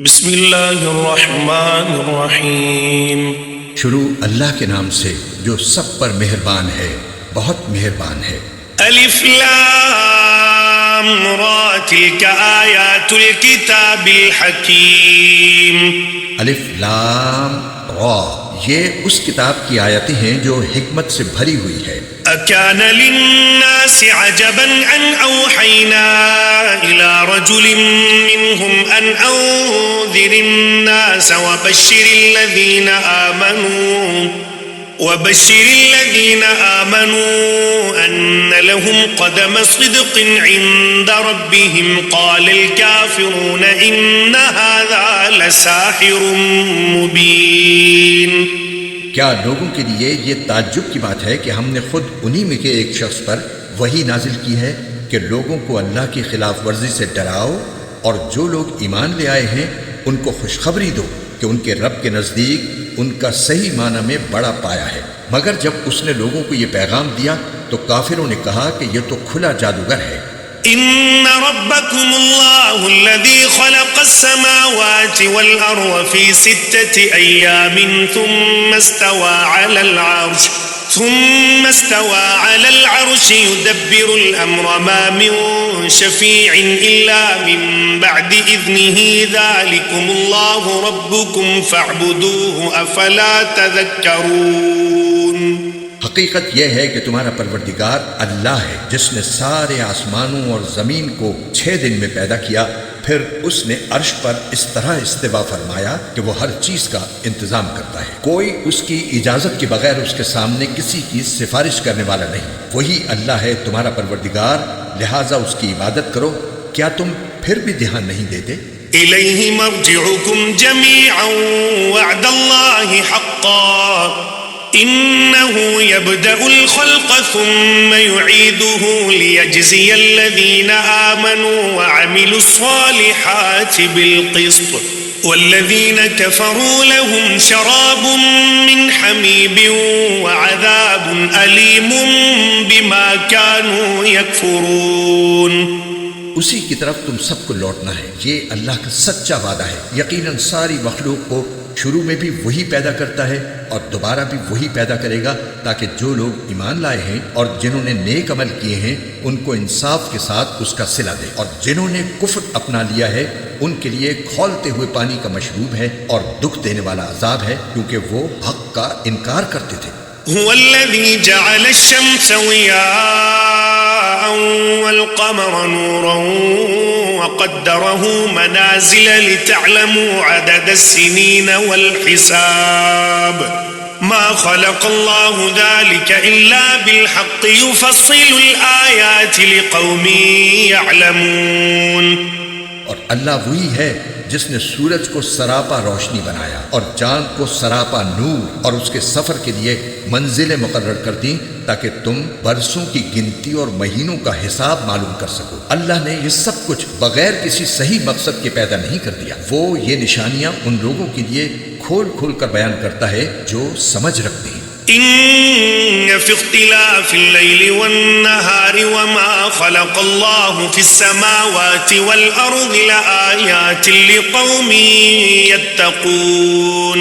بسم اللہ الرحمن الرحیم۔ شروع اللہ کے نام سے جو سب پر مہربان ہے، بہت مہربان ہے۔ الف لام را تلک آیات الکتاب الحکیم۔ الف لام را، یہ اس کتاب کی آیتیں ہیں جو حکمت سے بھری ہوئی ہے۔ اکان للناس عجبا ان اوحینا الى رجل منهم ان انذر الناس وبشر الذین آمنوا ان لهم قدم صدق عند ربهم قال الكافرون ان هذا لساحر مبین۔ کیا لوگوں کے لیے یہ تعجب کی بات ہے کہ ہم نے خود انہی میں کے ایک شخص پر وحی نازل کی ہے کہ لوگوں کو اللہ کی خلاف ورزی سے ڈراؤ، اور جو لوگ ایمان لے آئے ہیں ان کو خوشخبری دو کہ ان کے رب کے نزدیک ان کا صحیح معنی میں بڑا پایا ہے۔ مگر جب اس نے لوگوں کو یہ پیغام دیا تو کافروں نے کہا کہ یہ تو کھلا جادوگر ہے۔ ان ربکم اللہ الذی خلق السماوات والارض فی 6 ایام ثم استوى على العرش يدبر الامر ما من شفيع الا من بعد اذنه ذلكم الله ربكم فاعبدوه افلا تذكرون۔ حقیقت یہ ہے کہ تمہارا پروردگار اللہ ہے جس نے سارے آسمانوں اور زمین کو 6 دن میں پیدا کیا، پھر اس نے عرش پر اس طرح استوا فرمایا کہ وہ ہر چیز کا انتظام کرتا ہے، کوئی اس کی اجازت کے بغیر اس کے سامنے کسی کی سفارش کرنے والا نہیں۔ وہی اللہ ہے تمہارا پروردگار، لہٰذا اس کی عبادت کرو۔ کیا تم پھر بھی دھیان نہیں دیتے؟ الیہ مرجعکم جمیعا وعد اللہ حقا انه يبدأ الخلق ثم يعيده ليجزي الذين آمنوا وعملوا الصالحات بالقسط والذين كفروا لهم شراب من حميم وعذاب أليم بما كانوا يكفرون۔ اسی کی طرف تم سب کو لوٹنا ہے، یہ اللہ کا سچا وعدہ ہے۔ یقیناً ساری مخلوق کو شروع میں بھی وہی پیدا کرتا ہے اور دوبارہ بھی وہی پیدا کرے گا، تاکہ جو لوگ ایمان لائے ہیں اور جنہوں نے نیک عمل کیے ہیں ان کو انصاف کے ساتھ اس کا صلہ دے، اور جنہوں نے کفر اپنا لیا ہے ان کے لیے کھولتے ہوئے پانی کا مشروب ہے اور دکھ دینے والا عذاب ہے، کیونکہ وہ حق کا انکار کرتے تھے۔ هو الذي جعل الشمس ضياء والقمر نورا وقدره منازل لتعلموا عدد السنين والحساب ما خلق الله ذلك إلا بالحق يفصل الآيات لقوم يعلمون۔ اور اللہ وہی ہے جس نے سورج کو سراپا روشنی بنایا اور چاند کو سراپا نور، اور اس کے سفر کے لیے منزلیں مقرر کر دیں تاکہ تم برسوں کی گنتی اور مہینوں کا حساب معلوم کر سکو۔ اللہ نے یہ سب کچھ بغیر کسی صحیح مقصد کے پیدا نہیں کر دیا، وہ یہ نشانیاں ان لوگوں کے لیے کھول کھول کر بیان کرتا ہے جو سمجھ رکھتے ہیں۔ إن في اختلاف الليل والنهار وما خلق الله في السماوات والأرض لآيات لقوم يتقون۔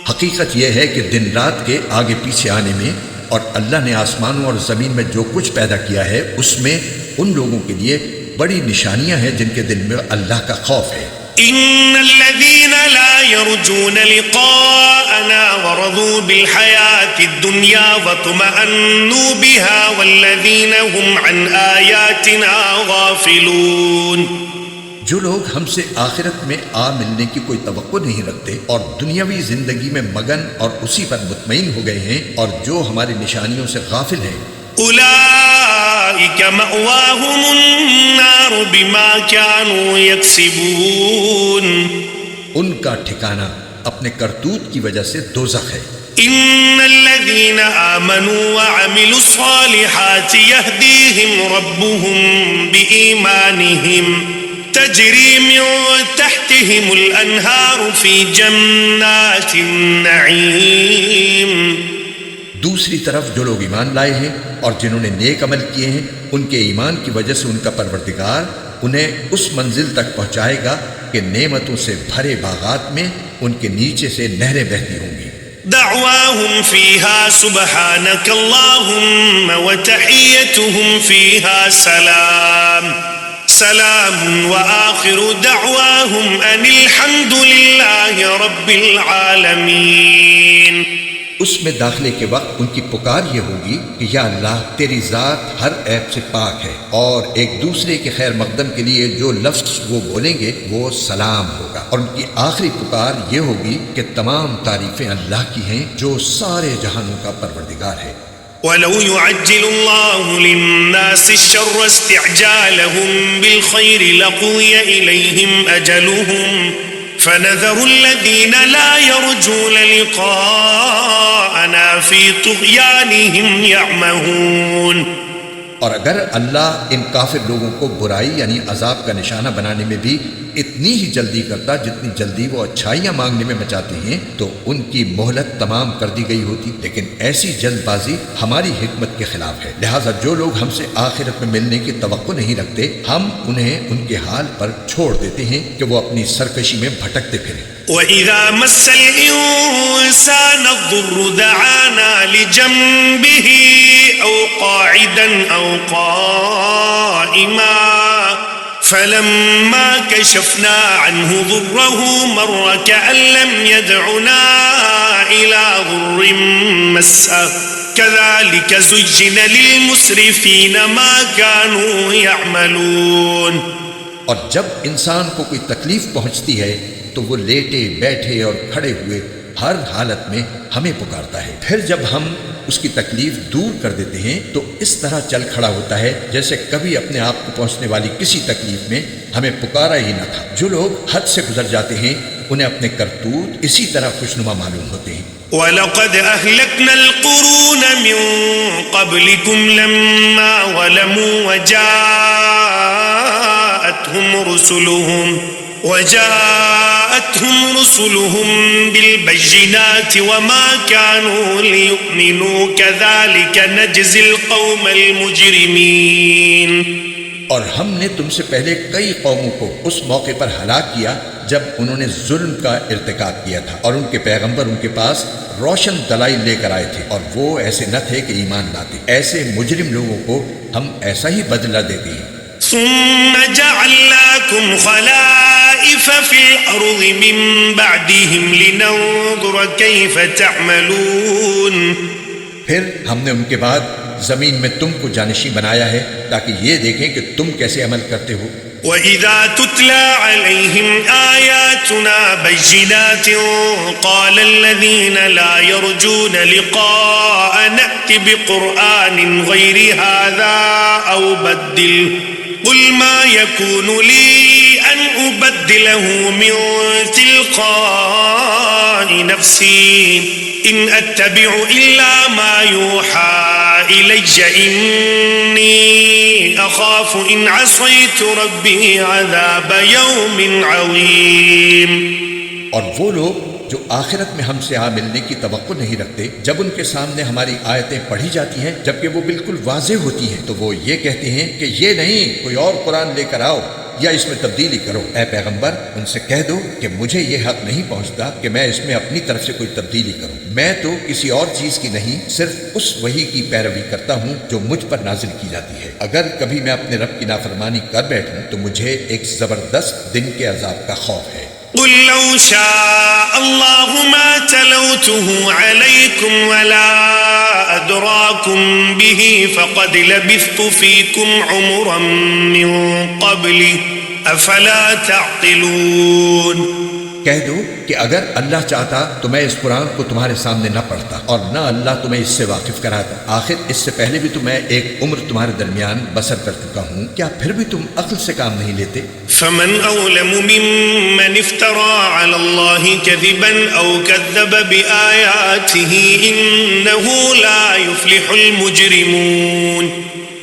حقیقت یہ ہے کہ دن رات کے آگے پیچھے آنے میں اور اللہ نے آسمانوں اور زمین میں جو کچھ پیدا کیا ہے اس میں ان لوگوں کے لیے بڑی نشانیاں ہیں جن کے دل میں اللہ کا خوف ہے۔ ان الذين لا يرجون لقاءنا ورضوا بالحياة الدنيا واطمأنوا بها والذين هم عن آياتنا غافلون۔ جو لوگ ہم سے آخرت میں آ ملنے کی کوئی توقع نہیں رکھتے اور دنیاوی زندگی میں مگن اور اسی پر مطمئن ہو گئے ہیں اور جو ہماری نشانیوں سے غافل ہیں، اولئک مأواہم النار بما كانوا یکسبون۔ ان کا ٹھکانہ اپنے کرتوت کی وجہ سے دوزخ ہے۔ ان الذین آمنوا وعملوا الصالحات یہدیہم ربهم بإیمانہم تجری من تحتهم الانہار فی جنات النعیم۔ دوسری طرف جو لوگ ایمان لائے ہیں اور جنہوں نے نیک عمل کیے ہیں، ان کے ایمان کی وجہ سے ان کا پروردگار انہیں اس منزل تک پہنچائے گا کہ نعمتوں سے بھرے باغات میں ان کے نیچے سے نہریں بہتی ہوں گی. دعواهم فيها سبحانك اللهم وتحيتهم فيها سلام سلام وآخر دعواهم أن الحمد لله رب العالمين. اس میں داخلے کے وقت ان کی پکار یہ ہوگی کہ یا اللہ تیری ذات ہر عیب سے پاک ہے، اور ایک دوسرے کے خیر مقدم کے لیے جو لفظ وہ بولیں گے وہ سلام ہوگا. اور ان کی آخری پکار یہ ہوگی کہ تمام تعریفیں اللہ کی ہیں جو سارے جہانوں کا پروردگار ہے. وَلَوْ يُعَجِّلُ اللَّهُ لِلنَّاسِ الشَّرَّ اسْتِعْجَالَهُم بِالْخَيْرِ لَقُضِيَ إِلَيْهِمْ أَجَلُهُمْ فَنَذَرُ الَّذِينَ لَا يَرْجُونَ لِقَاءَنَا فِي طُغْيَانِهِمْ يَعْمَهُونَ. اور اگر اللہ ان کافر لوگوں کو برائی یعنی عذاب کا نشانہ بنانے میں بھی اتنی ہی جلدی کرتا جتنی جلدی وہ اچھائیاں مانگنے میں مچاتے ہیں تو ان کی مہلت تمام کر دی گئی ہوتی. لیکن ایسی جلد بازی ہماری حکمت کے خلاف ہے، لہٰذا جو لوگ ہم سے آخرت میں ملنے کی توقع نہیں رکھتے ہم انہیں ان کے حال پر چھوڑ دیتے ہیں کہ وہ اپنی سرکشی میں بھٹکتے پھریں. وَإِذَا مَسَّ الْإِنسَانَ الضُّرُّ دَعَانَا لِجَنبِهِ أَوْ قَاعِدًا أَوْ قَائِمًا فَلَمَّا كَشَفْنَا عَنْهُ ضُرَّهُ مَرَّ كَأَن لَّمْ يَدْعُنَا إِلَى ضُرٍّ مَّسَّهُ كَذَلِكَ زُيِّنَ لِلْمُسْرِفِينَ مَا كَانُوا يَعْمَلُونَ. اور جب انسان کو کوئی تکلیف پہنچتی ہے تو وہ لیٹے بیٹھے اور کھڑے ہوئے ہر حالت میں ہمیں پکارتا ہے. پھر جب ہم اس کی تکلیف دور کر دیتے ہیں تو اس طرح چل کھڑا ہوتا ہے جیسے کبھی اپنے آپ کو پہنچنے والی کسی تکلیف میں ہمیں پکارا ہی نہ تھا. جو لوگ حد سے گزر جاتے ہیں انہیں اپنے کرتوت اسی طرح خوشنما معلوم ہوتے ہیں. وَلَقَدْ أَهْلَكْنَا الْقُرُونَ مِنْ قَبْلِكُمْ لَمَّا ظَلَمُوا وجاءتهم رسلهم بالبينات وما كانوا ليؤمنوا كذلك نجزي القوم المجرمين. اور ہم نے تم سے پہلے کئی قوموں کو اس موقع پر ہلاک کیا جب انہوں نے ظلم کا ارتکاب کیا تھا اور ان کے پیغمبر ان کے پاس روشن دلائل لے کر آئے تھے اور وہ ایسے نہ تھے کہ ایمان لاتے. ایسے مجرم لوگوں کو ہم ایسا ہی بدلہ دیتے ہیں. ثم جعلناكم خلائف في الأرض من بعدهم لننظر كيف تعملون. پھر ہم نے ان کے بعد زمین میں تم کو جانشین بنایا ہے تاکہ یہ دیکھیں کہ تم کیسے عمل کرتے ہو. وَإِذَا تُتْلَى عَلَيْهِمْ آيَاتُنَا بَيِّنَاتٍ قَالَ الَّذِينَ لَا يَرْجُونَ لِقَاءَ نَأْتِ بِقُرْآنٍ غَيْرِ هَذَا أَوْ بَدِّلْهُ قُلْ مَا يَكُونُ لِي أَنْ أُبَدِّلَهُ مِنْ تِلْقَاءِ نَفْسِي إِنْ أَتَّبِعُ إِلَّا مَا يُوحَى إِلَيَّ إِنِّي أَخَافُ إِنْ عَصَيْتُ رَبِّي عَذَابَ يَوْمٍ عَظِيمٍ. اور وہ لوگ جو آخرت میں ہم سے آ ملنے کی توقع نہیں رکھتے جب ان کے سامنے ہماری آیتیں پڑھی جاتی ہیں جبکہ وہ بالکل واضح ہوتی ہیں تو وہ یہ کہتے ہیں کہ یہ نہیں کوئی اور قرآن لے کر آؤ یا اس میں تبدیلی کرو. اے پیغمبر ان سے کہہ دو کہ مجھے یہ حق نہیں پہنچتا کہ میں اس میں اپنی طرف سے کوئی تبدیلی کروں. میں تو کسی اور چیز کی نہیں صرف اس وحی کی پیروی کرتا ہوں جو مجھ پر نازل کی جاتی ہے. اگر کبھی میں اپنے رب کی نافرمانی کر بیٹھوں تو مجھے ایک زبردست دن کے عذاب کا خوف ہے. قل لو شاء الله ما تلوته عليكم ولا أدراكم به فقد لبثت فيكم عمرا من قبله أفلا تعقلون. کہہ دو کہ اگر اللہ چاہتا تو میں اس قرآن کو تمہارے سامنے نہ پڑھتا اور نہ اللہ تمہیں اس سے واقف کراتا. آخر اس سے پہلے بھی تو میں ایک عمر تمہارے درمیان بسر کر چکا ہوں. کیا پھر بھی تم عقل سے کام نہیں لیتے؟ فمن أظلم ممن افترى على الله كذبا أو كذب بآياته إنه لا يفلح المجرمون.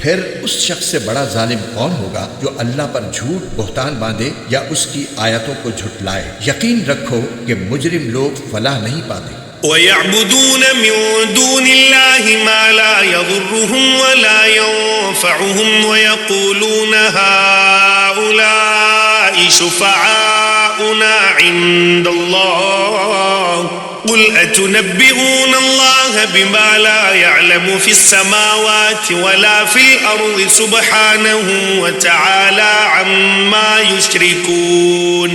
پھر اس شخص سے بڑا ظالم کون ہوگا جو اللہ پر جھوٹ بہتان باندھے یا اس کی آیتوں کو جھٹلائے. یقین رکھو کہ مجرم لوگ فلاح نہیں پاتے. وَيَعْبُدُونَ مِن دُونِ اللَّهِ مَا لَا يَضُرُّهُمْ وَلَا يَنفَعُهُمْ وَيَقُولُونَ هَؤُلَاءِ شُفَعَاؤُنَا شركاؤنا عند الله قل أتنبئون الله بما لا يعلم في السماوات ولا في الأرض سبحانه وتعالى عما يشركون.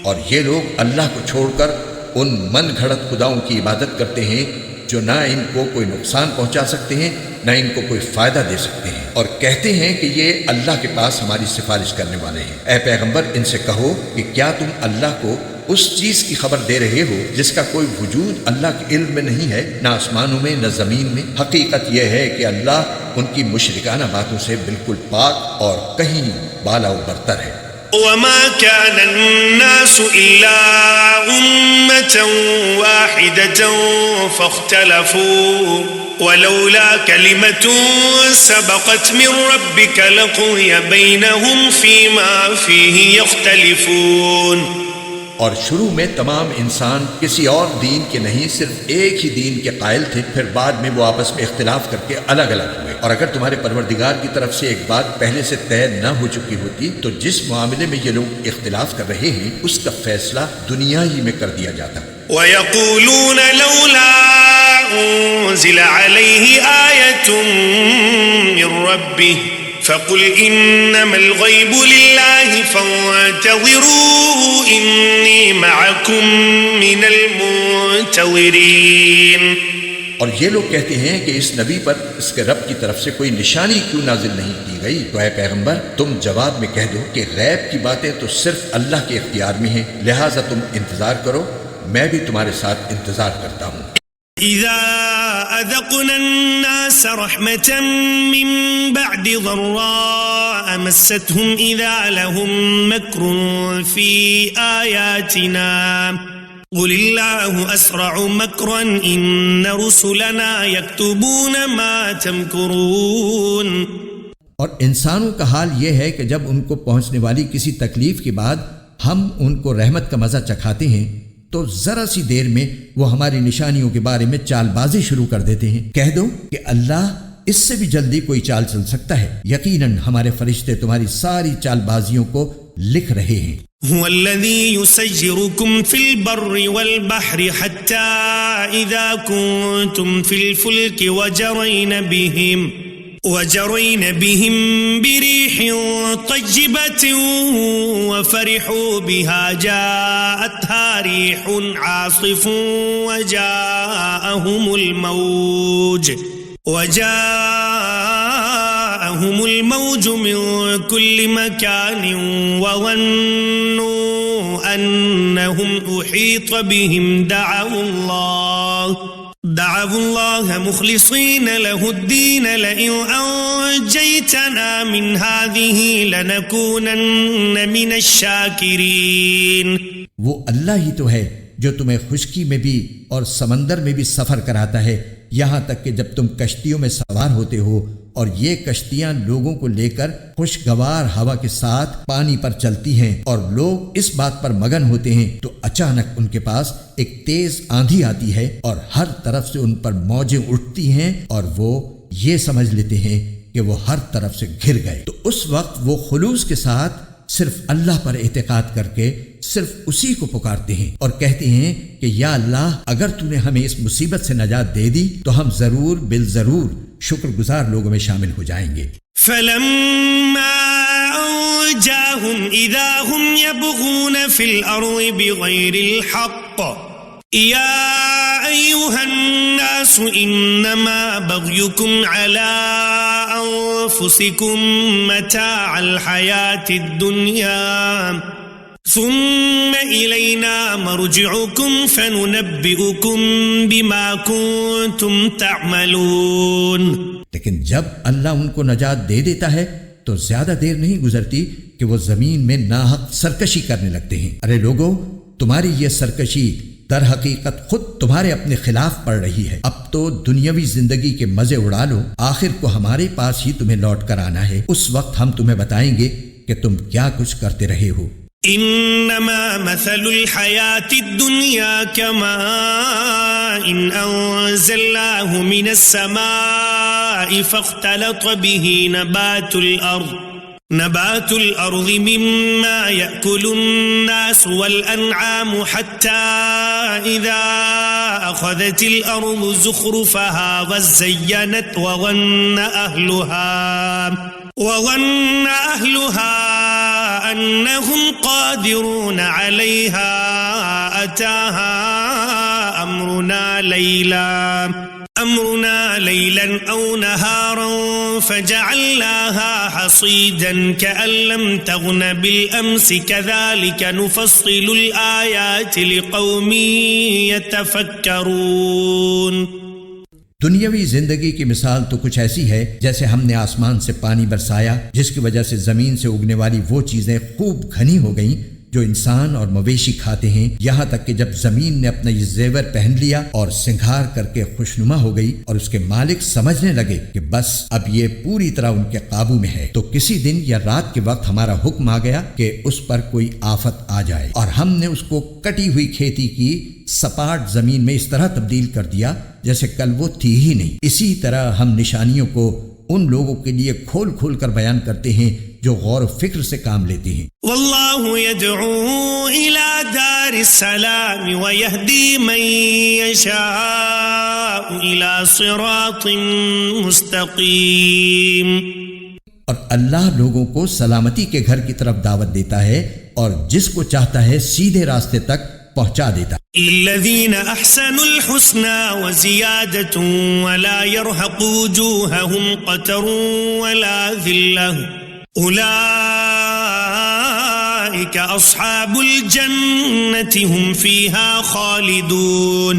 اور یہ لوگ اللہ کو چھوڑ کر ان من گھڑت خداؤں کی عبادت کرتے ہیں جو نہ ان کو کوئی نقصان پہنچا سکتے ہیں نہ ان کو کوئی فائدہ دے سکتے ہیں، اور کہتے ہیں کہ یہ اللہ کے پاس ہماری سفارش کرنے والے ہیں. اے پیغمبر ان سے کہو کہ کیا تم اللہ کو اس چیز کی خبر دے رہے ہو جس کا کوئی وجود اللہ کے علم میں نہیں ہے، نہ آسمانوں میں نہ زمین میں؟ حقیقت یہ ہے کہ اللہ ان کی مشرکانہ باتوں سے بالکل پاک اور کہیں بالا و برتر ہے. وما كان الناس إلا أمة واحدة فاختلفوا ولولا كلمة سبقت من ربك لقضي بينهم فيما فيه يختلفون. اور شروع میں تمام انسان کسی اور دین کے نہیں، صرف ایک ہی دین کے قائل تھے، پھر بعد میں وہ آپس میں اختلاف کر کے الگ الگ ہوئے. اور اگر تمہارے پروردگار کی طرف سے ایک بات پہلے سے طے نہ ہو چکی ہوتی تو جس معاملے میں یہ لوگ اختلاف کر رہے ہیں اس کا فیصلہ دنیا ہی میں کر دیا جاتا. وَيَقُولُونَ لَوْلَا أُنزِلَ عَلَيْهِ آيَةٌ مِّن رَّبِّهِ فَقُلْ إِنَّمَا الْغَيْبُ لِلَّهِ فَانتَظِرُوا إِنِّي مَعَكُم مِّنَ الْمُنتَظِرِينَ. اور یہ لوگ کہتے ہیں کہ اس نبی پر اس کے رب کی طرف سے کوئی نشانی کیوں نازل نہیں کی گئی؟ تو اے پیغمبر تم جواب میں کہہ دو کہ غیب کی باتیں تو صرف اللہ کے اختیار میں ہیں، لہٰذا تم انتظار کرو، میں بھی تمہارے ساتھ انتظار کرتا ہوں. إِذَا أَذَقْنَا النَّاسَ رَحْمَةً مِّن بَعْدِ ضَرَّاءَ مَسَّتْهُمْ إِذَا لَهُم مَّكْرٌ فِي آيَاتِنَا قُلِ اللَّهُ أَسْرَعُ مَكْرًا إِنَّ رُسُلَنَا يَكْتُبُونَ مَا تَمْكُرُونَ. اور انسانوں کا حال یہ ہے کہ جب ان کو پہنچنے والی کسی تکلیف کے بعد ہم ان کو رحمت کا مزہ چکھاتے ہیں تو ذرا سی دیر میں وہ ہماری نشانیوں کے بارے میں چال بازی شروع کر دیتے ہیں. کہہ دو کہ اللہ اس سے بھی جلدی کوئی چال چل سکتا ہے، یقیناً ہمارے فرشتے تمہاری ساری چال بازیوں کو لکھ رہے ہیں. هو الذي يسيركم في البر والبحر حتى إذا كنتم في الفلك وجرين بهم بريح طيبة وفرحوا بها جاءتها ريح عاصف وجاءهم الموج من كل مكان وظنوا أنهم أحيط بهم دعوا الله مخلصين له الدين لئن أنجيتنا من هذه لنكونن من الشاكرين. وہ اللہ ہی تو ہے جو تمہیں خشکی میں بھی اور سمندر میں بھی سفر کراتا ہے، یہاں تک کہ جب تم کشتیوں میں سوار ہوتے ہو اور یہ کشتیاں لوگوں کو لے کر خوشگوار ہوا کے ساتھ پانی پر چلتی ہیں اور لوگ اس بات پر مگن ہوتے ہیں تو اچانک ان کے پاس ایک تیز آندھی آتی ہے اور ہر طرف سے ان پر موجیں اٹھتی ہیں اور وہ یہ سمجھ لیتے ہیں کہ وہ ہر طرف سے گھر گئے. تو اس وقت وہ خلوص کے ساتھ صرف اللہ پر اعتقاد کر کے صرف اسی کو پکارتے ہیں اور کہتے ہیں کہ یا اللہ اگر تو نے ہمیں اس مصیبت سے نجات دے دی تو ہم ضرور بالضرور شکر گزار لوگوں میں شامل ہو جائیں گے. فَلَمَّا أَنْجَاهُمْ إِذَا هُمْ يَبْغُونَ فِي الْأَرْضِ بِغَيْرِ الْحَقِّ يَا أَيُّهَا النَّاسُ إِنَّمَا بَغْيُكُمْ عَلَىٰ أَنفُسِكُمْ مَتَاعَ الْحَيَاةِ الدُّنْيَا ثم إلينا مرجعكم فننبئكم بما كنتم تعملون. لیکن جب اللہ ان کو نجات دے دیتا ہے تو زیادہ دیر نہیں گزرتی کہ وہ زمین میں ناحق سرکشی کرنے لگتے ہیں. ارے لوگو، تمہاری یہ سرکشی در حقیقت خود تمہارے اپنے خلاف پڑ رہی ہے. اب تو دنیاوی زندگی کے مزے اڑا لو، آخر کو ہمارے پاس ہی تمہیں لوٹ کر آنا ہے. اس وقت ہم تمہیں بتائیں گے کہ تم کیا کچھ کرتے رہے ہو. انما مثل الحياة الدنيا كماء انزلناه من السماء فاختلط به نبات الارض نبات الأرض مما يأكل الناس والأنعام حتى إذا أخذت الأرض زخرفها وزينت وظن أهلها أنهم قادرون عليها أتاها أمرنا ليلا أو نهارا فجعلناها حصيدا كأن لم تغن بالأمس كذلك نفصل الآيات لقوم يتفكرون. دنیاوی زندگی کی مثال تو کچھ ایسی ہے جیسے ہم نے آسمان سے پانی برسایا جس کی وجہ سے زمین سے اگنے والی وہ چیزیں خوب گھنی ہو گئیں جو انسان اور مویشی کھاتے ہیں، یہاں تک کہ جب زمین نے اپنا یہ زیور پہن لیا اور سنگھار کر کے خوشنما ہو گئی اور اس کے مالک سمجھنے لگے کہ بس اب یہ پوری طرح ان کے قابو میں ہے، تو کسی دن یا رات کے وقت ہمارا حکم آ گیا کہ اس پر کوئی آفت آ جائے، اور ہم نے اس کو کٹی ہوئی کھیتی کی سپاٹ زمین میں اس طرح تبدیل کر دیا جیسے کل وہ تھی ہی نہیں. اسی طرح ہم نشانیوں کو ان لوگوں کے لیے کھول کھول کر بیان کرتے ہیں جو غور و فکر سے کام لیتے ہیں. واللہ یدعو الى دار السلام ویہدی من یشاء الى صراط مستقیم. اور اللہ لوگوں کو سلامتی کے گھر کی طرف دعوت دیتا ہے اور جس کو چاہتا ہے سیدھے راستے تک پہنچا دیتا. للذین احسنوا الحسنى وزیادة ولا يرهق وجوههم قتر ولا ذلة اولئک اصحاب الجنة هم فيها خالدون.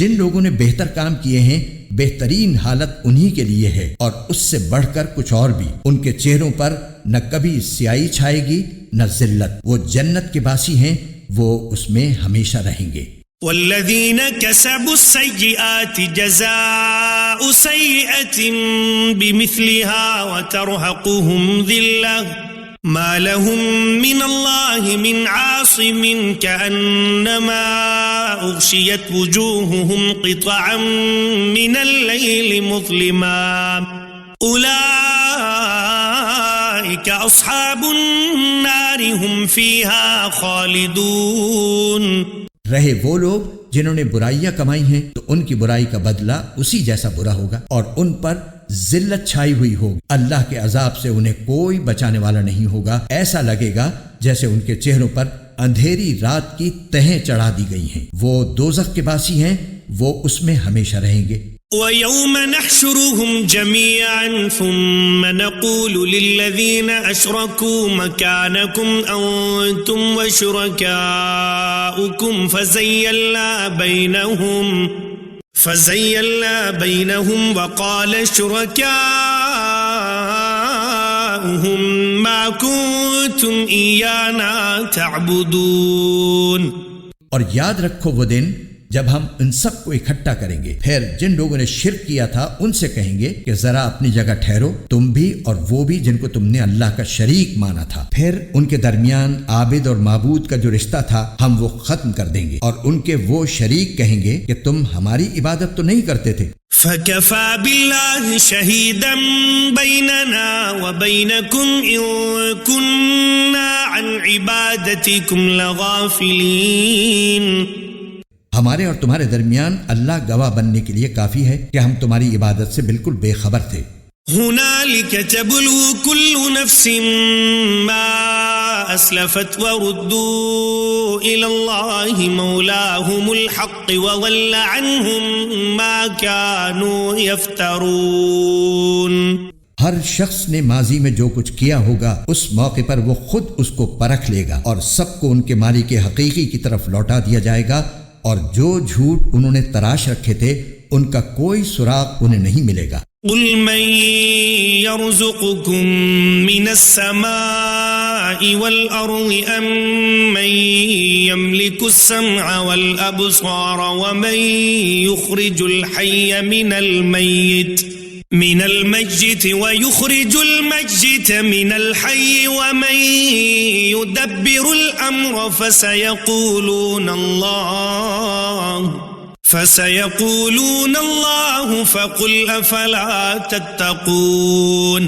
جن لوگوں نے بہتر کام کیے ہیں بہترین حالت انہی کے لیے ہے اور اس سے بڑھ کر کچھ اور بھی. ان کے چہروں پر نہ کبھی سیاہی چھائے گی نہ ذلت. وہ جنت کے باسی ہیں، وہ اس میں ہمیشہ رہیں گے. والذین کسبوا السیئات جزاء سیئة بمثلها وترهقهم ذلة ما لهم من اللہ من عاصم كأنما اغشیت وجوههم قطعا من اللیل مظلما اولئک اصحاب النار هم فيها خالدون. رہے وہ لوگ جنہوں نے برائیاں کمائی ہیں تو ان کی برائی کا بدلہ اسی جیسا برا ہوگا اور ان پر ذلت چھائی ہوئی ہوگی. اللہ کے عذاب سے انہیں کوئی بچانے والا نہیں ہوگا. ایسا لگے گا جیسے ان کے چہروں پر اندھیری رات کی تہیں چڑھا دی گئی ہیں. وہ دوزخ کے باسی ہیں، وہ اس میں ہمیشہ رہیں گے. وَيَوْمَ نَحْشُرُهُمْ جَمِيعًا ثُمَّ نَقُولُ لِلَّذِينَ أَشْرَكُوا مَكَانَكُمْ أَنْتُمْ وَشُرَكَاؤُكُمْ فَزَيَّلْنَا بَيْنَهُمْ وَقَالَ شُرَكَاؤُهُمْ مَا كُنْتُمْ إِيَّانَا تَعْبُدُونَ. اور یاد رکھو وہ دن جب ہم ان سب کو اکٹھا کریں گے، پھر جن لوگوں نے شرک کیا تھا ان سے کہیں گے کہ ذرا اپنی جگہ ٹھہرو، تم بھی اور وہ بھی جن کو تم نے اللہ کا شریک مانا تھا. پھر ان کے درمیان عابد اور معبود کا جو رشتہ تھا ہم وہ ختم کر دیں گے اور ان کے وہ شریک کہیں گے کہ تم ہماری عبادت تو نہیں کرتے تھے. فَكَفَى بِاللَّهِ شَهِيدًا بَيْنَنَا وَبَيْنَكُمْ إِن كُنَّا عَنْ عِبَادَتِكُمْ لَغَافِلِينَ. ہمارے اور تمہارے درمیان اللہ گواہ بننے کے لیے کافی ہے کہ ہم تمہاری عبادت سے بالکل بے خبر تھے. هنالك تبلو كل نفس ما أسلفت وردوا إلى الله مولاهم الحق وضل عنهم ما كانوا يفترون. ہر شخص نے ماضی میں جو کچھ کیا ہوگا اس موقع پر وہ خود اس کو پرکھ لے گا اور سب کو ان کے مالک حقیقی کی طرف لوٹا دیا جائے گا، اور جو جھوٹ انہوں نے تراش رکھے تھے ان کا کوئی سراغ انہیں نہیں ملے گا. قل من يرزقكم من السماء والأرض أم من يملك السمع والأبصار ومن يخرج الحي من الميت ويخرج الميت من الحي ومن يدبر الأمر فسيقولون الله فقل أفلا تتقون.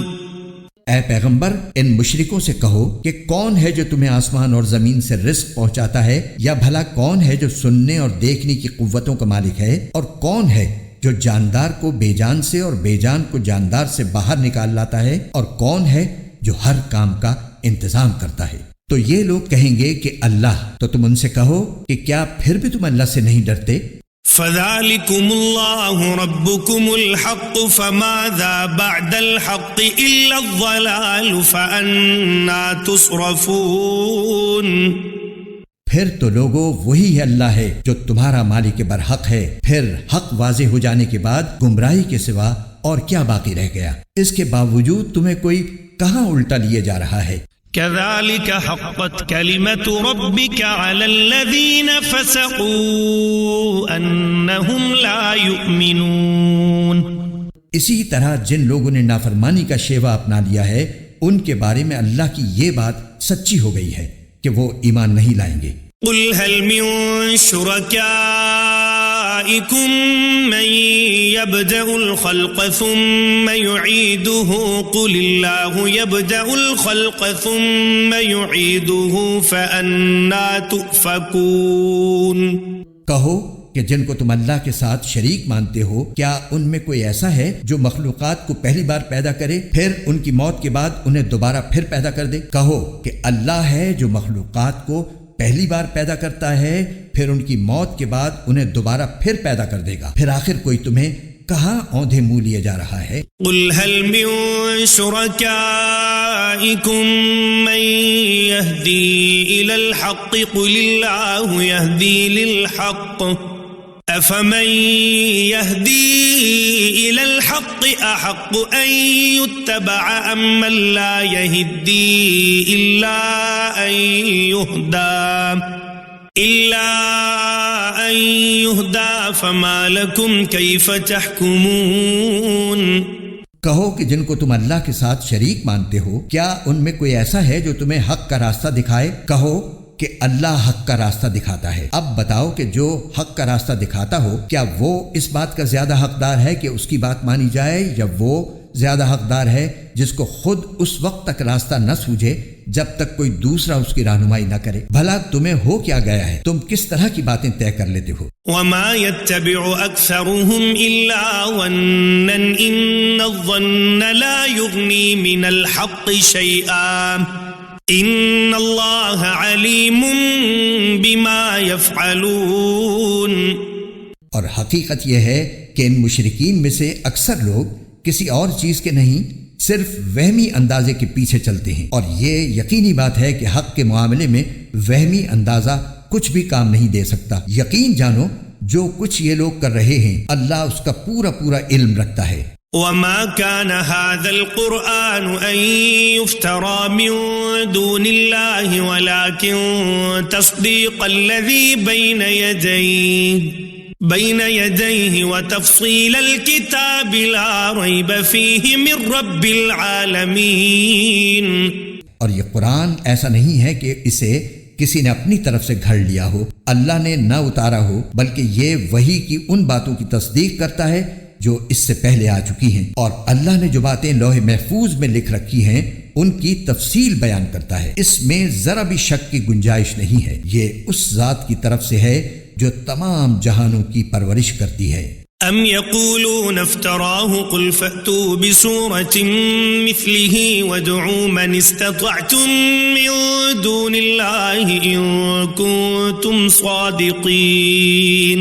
اے پیغمبر ان مشرکوں سے کہو کہ کون ہے جو تمہیں آسمان اور زمین سے رزق پہنچاتا ہے، یا بھلا کون ہے جو سننے اور دیکھنے کی قوتوں کا مالک ہے، اور کون ہے جو جاندار کو بے جان سے اور بے جان کو جاندار سے باہر نکال لاتا ہے، اور کون ہے جو ہر کام کا انتظام کرتا ہے۔ تو یہ لوگ کہیں گے کہ اللہ، تو تم ان سے کہو کہ کیا پھر بھی تم اللہ سے نہیں ڈرتے؟ فَذَلِكُمُ اللَّهُ رَبُّكُمُ الْحَقُّ فَمَاذَا بَعْدَ الْحَقِّ إِلَّا الضَّلَالُ فَأَنَّى تُصْرَفُونَ۔ پھر تو لوگو وہی ہے اللہ ہے جو تمہارا مالک برحق ہے، پھر حق واضح ہو جانے کے بعد گمراہی کے سوا اور کیا باقی رہ گیا؟ اس کے باوجود تمہیں کوئی کہاں الٹا لیے جا رہا ہے؟ كذلك حقت كلمة ربك على الذين فسقوا أنهم لا يؤمنون۔ اسی طرح جن لوگوں نے نافرمانی کا شیوا اپنا لیا ہے ان کے بارے میں اللہ کی یہ بات سچی ہو گئی ہے کہ وہ ایمان نہیں لائیں گے۔ قل هل من شركائكم من يبدأ الخلق ثم يعيده قل الله يبدأ الخلق ثم يعيده فأنى تؤفكون۔ کہو کہ جن کو تم اللہ کے ساتھ شریک مانتے ہو، کیا ان میں کوئی ایسا ہے جو مخلوقات کو پہلی بار پیدا کرے پھر ان کی موت کے بعد انہیں دوبارہ پھر پیدا کر دے؟ کہو کہ اللہ ہے جو مخلوقات کو پہلی بار پیدا کرتا ہے پھر ان کی موت کے بعد انہیں دوبارہ پھر پیدا کر دے گا، پھر آخر کوئی تمہیں کہاں اوندھے منہ لیے جا رہا ہے؟ قل هل من شركائكم من يهدي إلى الحق قل الله يهدي للحق أفمن يهدي إلى الحق أحق أن يتبع أم من لا يهدي إلا أن يهدى فما لكم كيف تحكمون۔ کہو کہ جن کو تم اللہ کے ساتھ شریک مانتے ہو، کیا ان میں کوئی ایسا ہے جو تمہیں حق کا راستہ دکھائے؟ کہو کہ اللہ حق کا راستہ دکھاتا ہے۔ اب بتاؤ کہ جو حق کا راستہ دکھاتا ہو کیا وہ اس بات کا زیادہ حقدار ہے کہ اس کی بات مانی جائے، یا وہ زیادہ حقدار ہے جس کو خود اس وقت تک راستہ نہ سوجھے جب تک کوئی دوسرا اس کی رہنمائی نہ کرے؟ بھلا تمہیں ہو کیا گیا ہے؟ تم کس طرح کی باتیں طے کر لیتے ہو؟ وما يتبع أكثرهم إلا ظنا إن الظن لا يغني من الحق شيئا ان اللہ علیم بما یفعلون۔ اور حقیقت یہ ہے کہ ان مشرکین میں سے اکثر لوگ کسی اور چیز کے نہیں، صرف وہمی اندازے کے پیچھے چلتے ہیں، اور یہ یقینی بات ہے کہ حق کے معاملے میں وہمی اندازہ کچھ بھی کام نہیں دے سکتا۔ یقین جانو جو کچھ یہ لوگ کر رہے ہیں اللہ اس کا پورا علم رکھتا ہے۔ وما كان هذا القرآن أن يفترى من دون الله ولكن تصديق الذي بين يديه وتفصيل الكتاب لا ريب فيه من رب العالمين۔ اور یہ قرآن ایسا نہیں ہے کہ اسے کسی نے اپنی طرف سے گھڑ لیا ہو، اللہ نے نہ اتارا ہو، بلکہ یہ وحی کی ان باتوں کی تصدیق کرتا ہے جو اس سے پہلے آ چکی ہیں، اور اللہ نے جو باتیں لوح محفوظ میں لکھ رکھی ہیں ان کی تفصیل بیان کرتا ہے، اس میں ذرا بھی شک کی گنجائش نہیں ہے۔ یہ اس ذات کی طرف سے ہے جو تمام جہانوں کی پرورش کرتی ہے۔ ام يقولون افتراه قل فأتوا بسورة مثله وادعوا من استطعتم من دون الله إن كنتم صادقين۔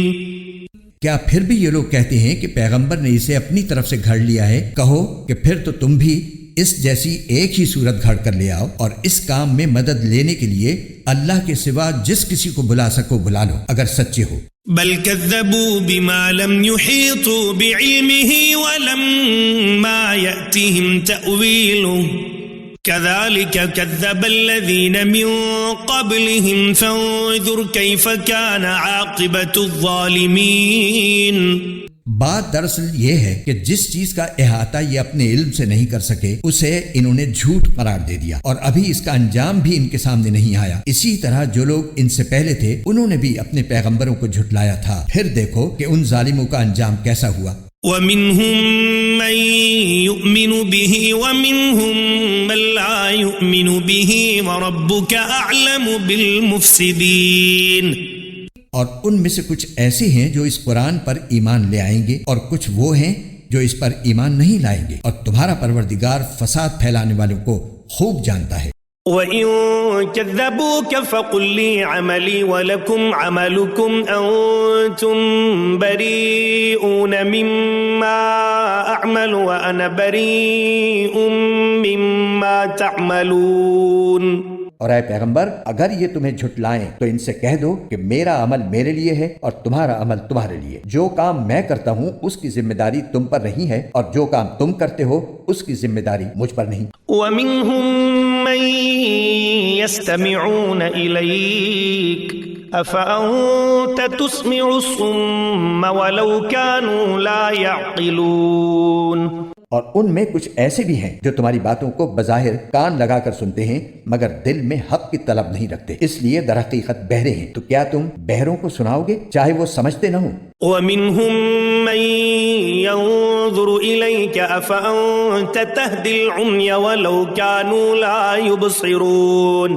کیا پھر بھی یہ لوگ کہتے ہیں کہ پیغمبر نے اسے اپنی طرف سے گھڑ لیا ہے؟ کہو کہ پھر تو تم بھی اس جیسی ایک ہی صورت گھڑ کر لے آؤ، اور اس کام میں مدد لینے کے لیے اللہ کے سوا جس کسی کو بلا سکو بلا لو اگر سچے ہو۔ بل كذبوا بما لم يحيطوا بعلمه ولما يأتهم تأويله كذلك كذب الذين من قبلهم فانظر كيف كان عاقبة الظالمين۔ بات دراصل یہ ہے کہ جس چیز کا احاطہ یہ اپنے علم سے نہیں کر سکے اسے انہوں نے جھوٹ قرار دے دیا، اور ابھی اس کا انجام بھی ان کے سامنے نہیں آیا۔ اسی طرح جو لوگ ان سے پہلے تھے انہوں نے بھی اپنے پیغمبروں کو جھٹلایا تھا، پھر دیکھو کہ ان ظالموں کا انجام کیسا ہوا۔ وَمِنْهُمْ من يؤمن به ومنهم من لا يؤمن به وربك أعلم بالمفسدين. اور ان میں سے کچھ ایسے ہیں جو اس قرآن پر ایمان لے آئیں گے اور کچھ وہ ہیں جو اس پر ایمان نہیں لائیں گے، اور تمہارا پروردگار فساد پھیلانے والوں کو خوب جانتا ہے. وَإِن كَذَّبُوكَ فَقُل لِّي عَمَلِي وَلَكُمْ عَمَلُكُمْ أَنتُمْ بَرِيئُونَ مِمَّا أَعْمَلُ وَأَنَا بَرِيءٌ مِّمَّا تَعْمَلُونَ. اور اے پیغمبر، اگر یہ تمہیں جھٹلائیں تو ان سے کہہ دو کہ میرا عمل میرے لیے ہے اور تمہارا عمل تمہارے لیے. جو کام میں کرتا ہوں اس کی ذمہ داری تم پر نہیں ہے، اور جو کام تم کرتے ہو اس کی ذمہ داری مجھ پر نہیں. وَمِنْهُمْ مَنْ يَسْتَمِعُونَ إِلَيْكَ أَفَأَنْتَ تُسْمِعُ الصُّمَّ وَلَوْ كَانُوا لَا يَعْقِلُونَ. اور ان میں کچھ ایسے بھی ہیں جو تمہاری باتوں کو بظاہر کان لگا کر سنتے ہیں مگر دل میں حق کی طلب نہیں رکھتے، اس لیے در حقیقت بہرے ہیں. تو کیا تم بہروں کو سناؤ گے چاہے وہ سمجھتے نہ ہوں؟ وَمِنْهُمْ مَنْ يَنْظُرُ إِلَيْكَ أَفَأَنْتَ تَهْدِي الْعُمْيَ وَلَوْ كَانُوا لَا يُبْصِرُونَ.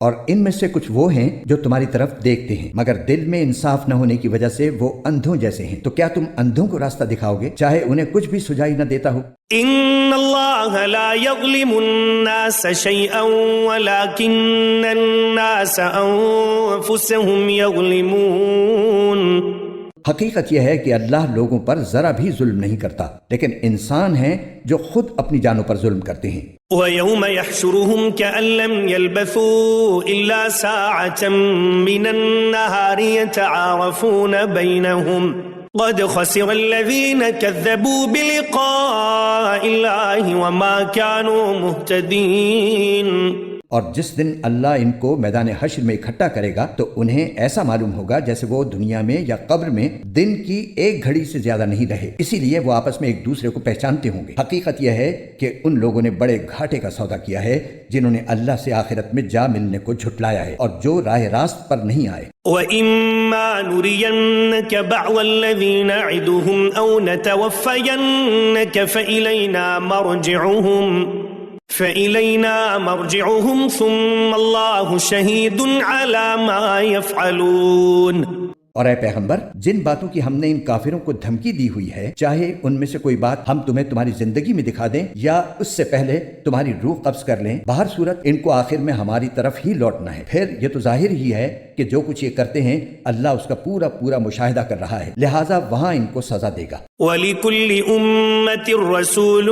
اور ان میں سے کچھ وہ ہیں جو تمہاری طرف دیکھتے ہیں مگر دل میں انصاف نہ ہونے کی وجہ سے وہ اندھوں جیسے ہیں. تو کیا تم اندھوں کو راستہ دکھاؤ گے چاہے انہیں کچھ بھی سجائی نہ دیتا ہو؟ إِنَّ اللَّهَ لَا يَظْلِمُ النَّاسَ شَيْئًا وَلَكِنَّ النَّاسَ أَنفُسَهُمْ يَظْلِمُونَ. حقیقت یہ ہے کہ اللہ لوگوں پر ذرا بھی ظلم نہیں کرتا، لیکن انسان ہیں جو خود اپنی جانوں پر ظلم کرتے ہیں. وَيَوْمَ يَحْشُرُهُمْ كَأَن لَّمْ يَلْبَثُوا إِلَّا سَاعَةً مِّنَ النَّهَارِ يَتَعَارَفُونَ بَيْنَهُمْ قَدْ خَسِرَ الَّذِينَ كَذَّبُوا بِلِقَاءِ اللَّهِ وَمَا كَانُوا مُهْتَدِينَ. اور جس دن اللہ ان کو میدان حشر میں اکٹھا کرے گا تو انہیں ایسا معلوم ہوگا جیسے وہ دنیا میں یا قبر میں دن کی ایک گھڑی سے زیادہ نہیں رہے، اسی لیے وہ آپس میں ایک دوسرے کو پہچانتے ہوں گے. حقیقت یہ ہے کہ ان لوگوں نے بڑے گھاٹے کا سودا کیا ہے جنہوں نے اللہ سے آخرت میں جا ملنے کو جھٹلایا ہے اور جو راہ راست پر نہیں آئے. وَإِمَّا نُرِيَنَّكَ بَعْضَ الَّذِي نَعِدُهُمْ أَوْ نَتَوَفَّيَنَّكَ فَإِلَيْنَا مَرْجِعُهُمْ ثُمَّ اللَّهُ شَهِيدٌ عَلَى مَا يَفْعَلُونَ. اور اے پیغمبر، جن باتوں کی ہم نے ان کافروں کو دھمکی دی ہوئی ہے، چاہے ان میں سے کوئی بات ہم تمہیں تمہاری زندگی میں دکھا دیں یا اس سے پہلے تمہاری روح قبض کر لیں، بہر صورت ان کو آخر میں ہماری طرف ہی لوٹنا ہے. پھر یہ تو ظاہر ہی ہے کہ جو کچھ یہ کرتے ہیں اللہ اس کا پورا پورا مشاہدہ کر رہا ہے، لہٰذا وہاں ان کو سزا دے گا. وَلِكُلِّ أُمَّةٍ رَسُولٌ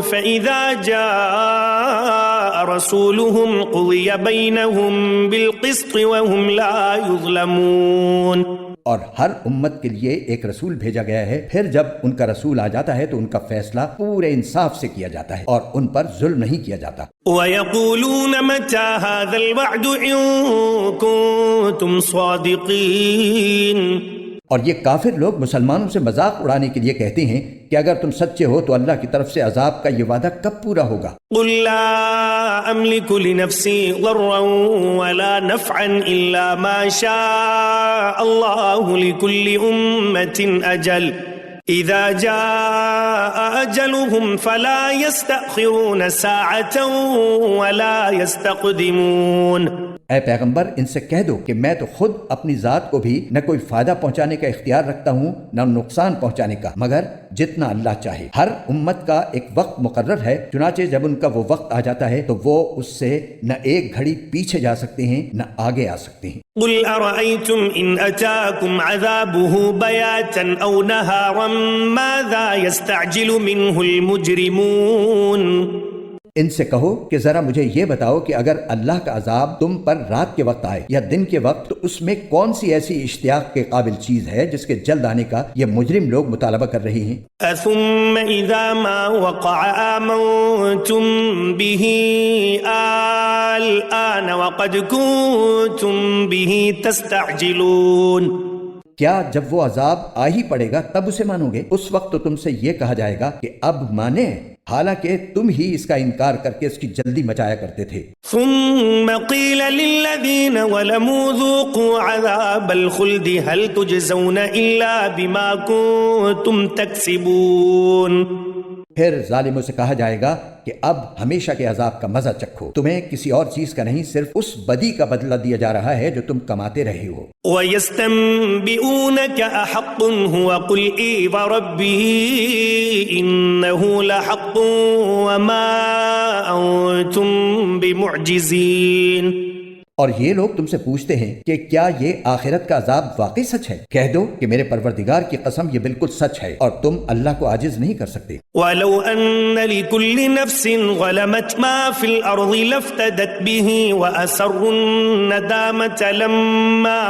فَإِذَا جَاءَ رَسُولُهُمْ قُضِيَ بَيْنَهُمْ بِالْقِسْطِ وَهُمْ لَا يُظْلَمُونَ. اور ہر امت کے لیے ایک رسول بھیجا گیا ہے، پھر جب ان کا رسول آ جاتا ہے تو ان کا فیصلہ پورے انصاف سے کیا جاتا ہے اور ان پر ظلم نہیں کیا جاتا. وَيَقُولُونَ مَتَى هَذَا الْوَعْدُ إِن كُنتُمْ صَادِقِينَ. اور یہ کافر لوگ مسلمانوں سے مذاق اڑانے کے لیے کہتے ہیں کہ اگر تم سچے ہو تو اللہ کی طرف سے عذاب کا یہ وعدہ کب پورا ہوگا؟ قُل لَّا أَمْلِكُ لِنَفْسِي ضَرًّا وَلَا نَفْعًا إِلَّا مَا شَاءَ اللَّهُ لِكُلِّ أُمَّةٍ أَجَلٌ إِذَا جَاءَ أَجَلُهُمْ فَلَا يَسْتَأْخِرُونَ سَاعَةً وَلَا يَسْتَقْدِمُونَ. اے پیغمبر، ان سے کہہ دو کہ میں تو خود اپنی ذات کو بھی نہ کوئی فائدہ پہنچانے کا اختیار رکھتا ہوں نہ نقصان پہنچانے کا، مگر جتنا اللہ چاہے. ہر امت کا ایک وقت مقرر ہے، چنانچہ جب ان کا وہ وقت آ جاتا ہے تو وہ اس سے نہ ایک گھڑی پیچھے جا سکتے ہیں نہ آگے آ سکتے ہیں. قُلْ أَرَأَيْتُمْ إِنْ أَتَاكُمْ عَذَابُهُ بَيَاتًا أَوْ نَهَارًا مَاذَا يَسْتَعْجِلُ مِنْهُ الْمُجْرِمُونَ. ان سے کہو کہ ذرا مجھے یہ بتاؤ کہ اگر اللہ کا عذاب تم پر رات کے وقت آئے یا دن کے وقت تو اس میں کون سی ایسی اشتیاق کے قابل چیز ہے جس کے جلد آنے کا یہ مجرم لوگ مطالبہ کر رہے ہیں. ثم إذا ما وقع آمنتم به الآن وقد كنتم به تستعجلون. کیا جب وہ عذاب آ ہی پڑے گا تب اسے مانو گے؟ اس وقت تو تم سے یہ کہا جائے گا کہ اب مانے، حالانکہ تم ہی اس کا انکار کر کے اس کی جلدی مچایا کرتے تھے. ثم قيل للذين ظلموا ذوقوا عذاب الخلد هل تجزون إلا بما كنتم تكسبون. پھر ظالموں سے کہا جائے گا کہ اب ہمیشہ کے عذاب کا مزہ چکھو، تمہیں کسی اور چیز کا نہیں صرف اس بدی کا بدلہ دیا جا رہا ہے جو تم کماتے رہے ہو۔ وَيَسْتَنبِئُونَكَ أَحَقٌّ هُوَ قُلْ إِي وَرَبِّي إِنَّهُ لَحَقٌّ وَمَا أَنْتُمْ بِمُعْجِزِينَ۔ اور یہ لوگ تم سے پوچھتے ہیں کہ کیا یہ آخرت کا عذاب واقعی سچ ہے؟ کہہ دو کہ میرے پروردگار کی قسم یہ بالکل سچ ہے اور تم اللہ کو عاجز نہیں کر سکتے۔ وَلَوْ أَنَّ لِكُلِّ نَفْسٍ ظَلَمَتْ مَا فِي الْأَرْضِ لَافْتَدَتْ بِهِ وَأَسَرُّوا النَّدَامَةَ لَمَّا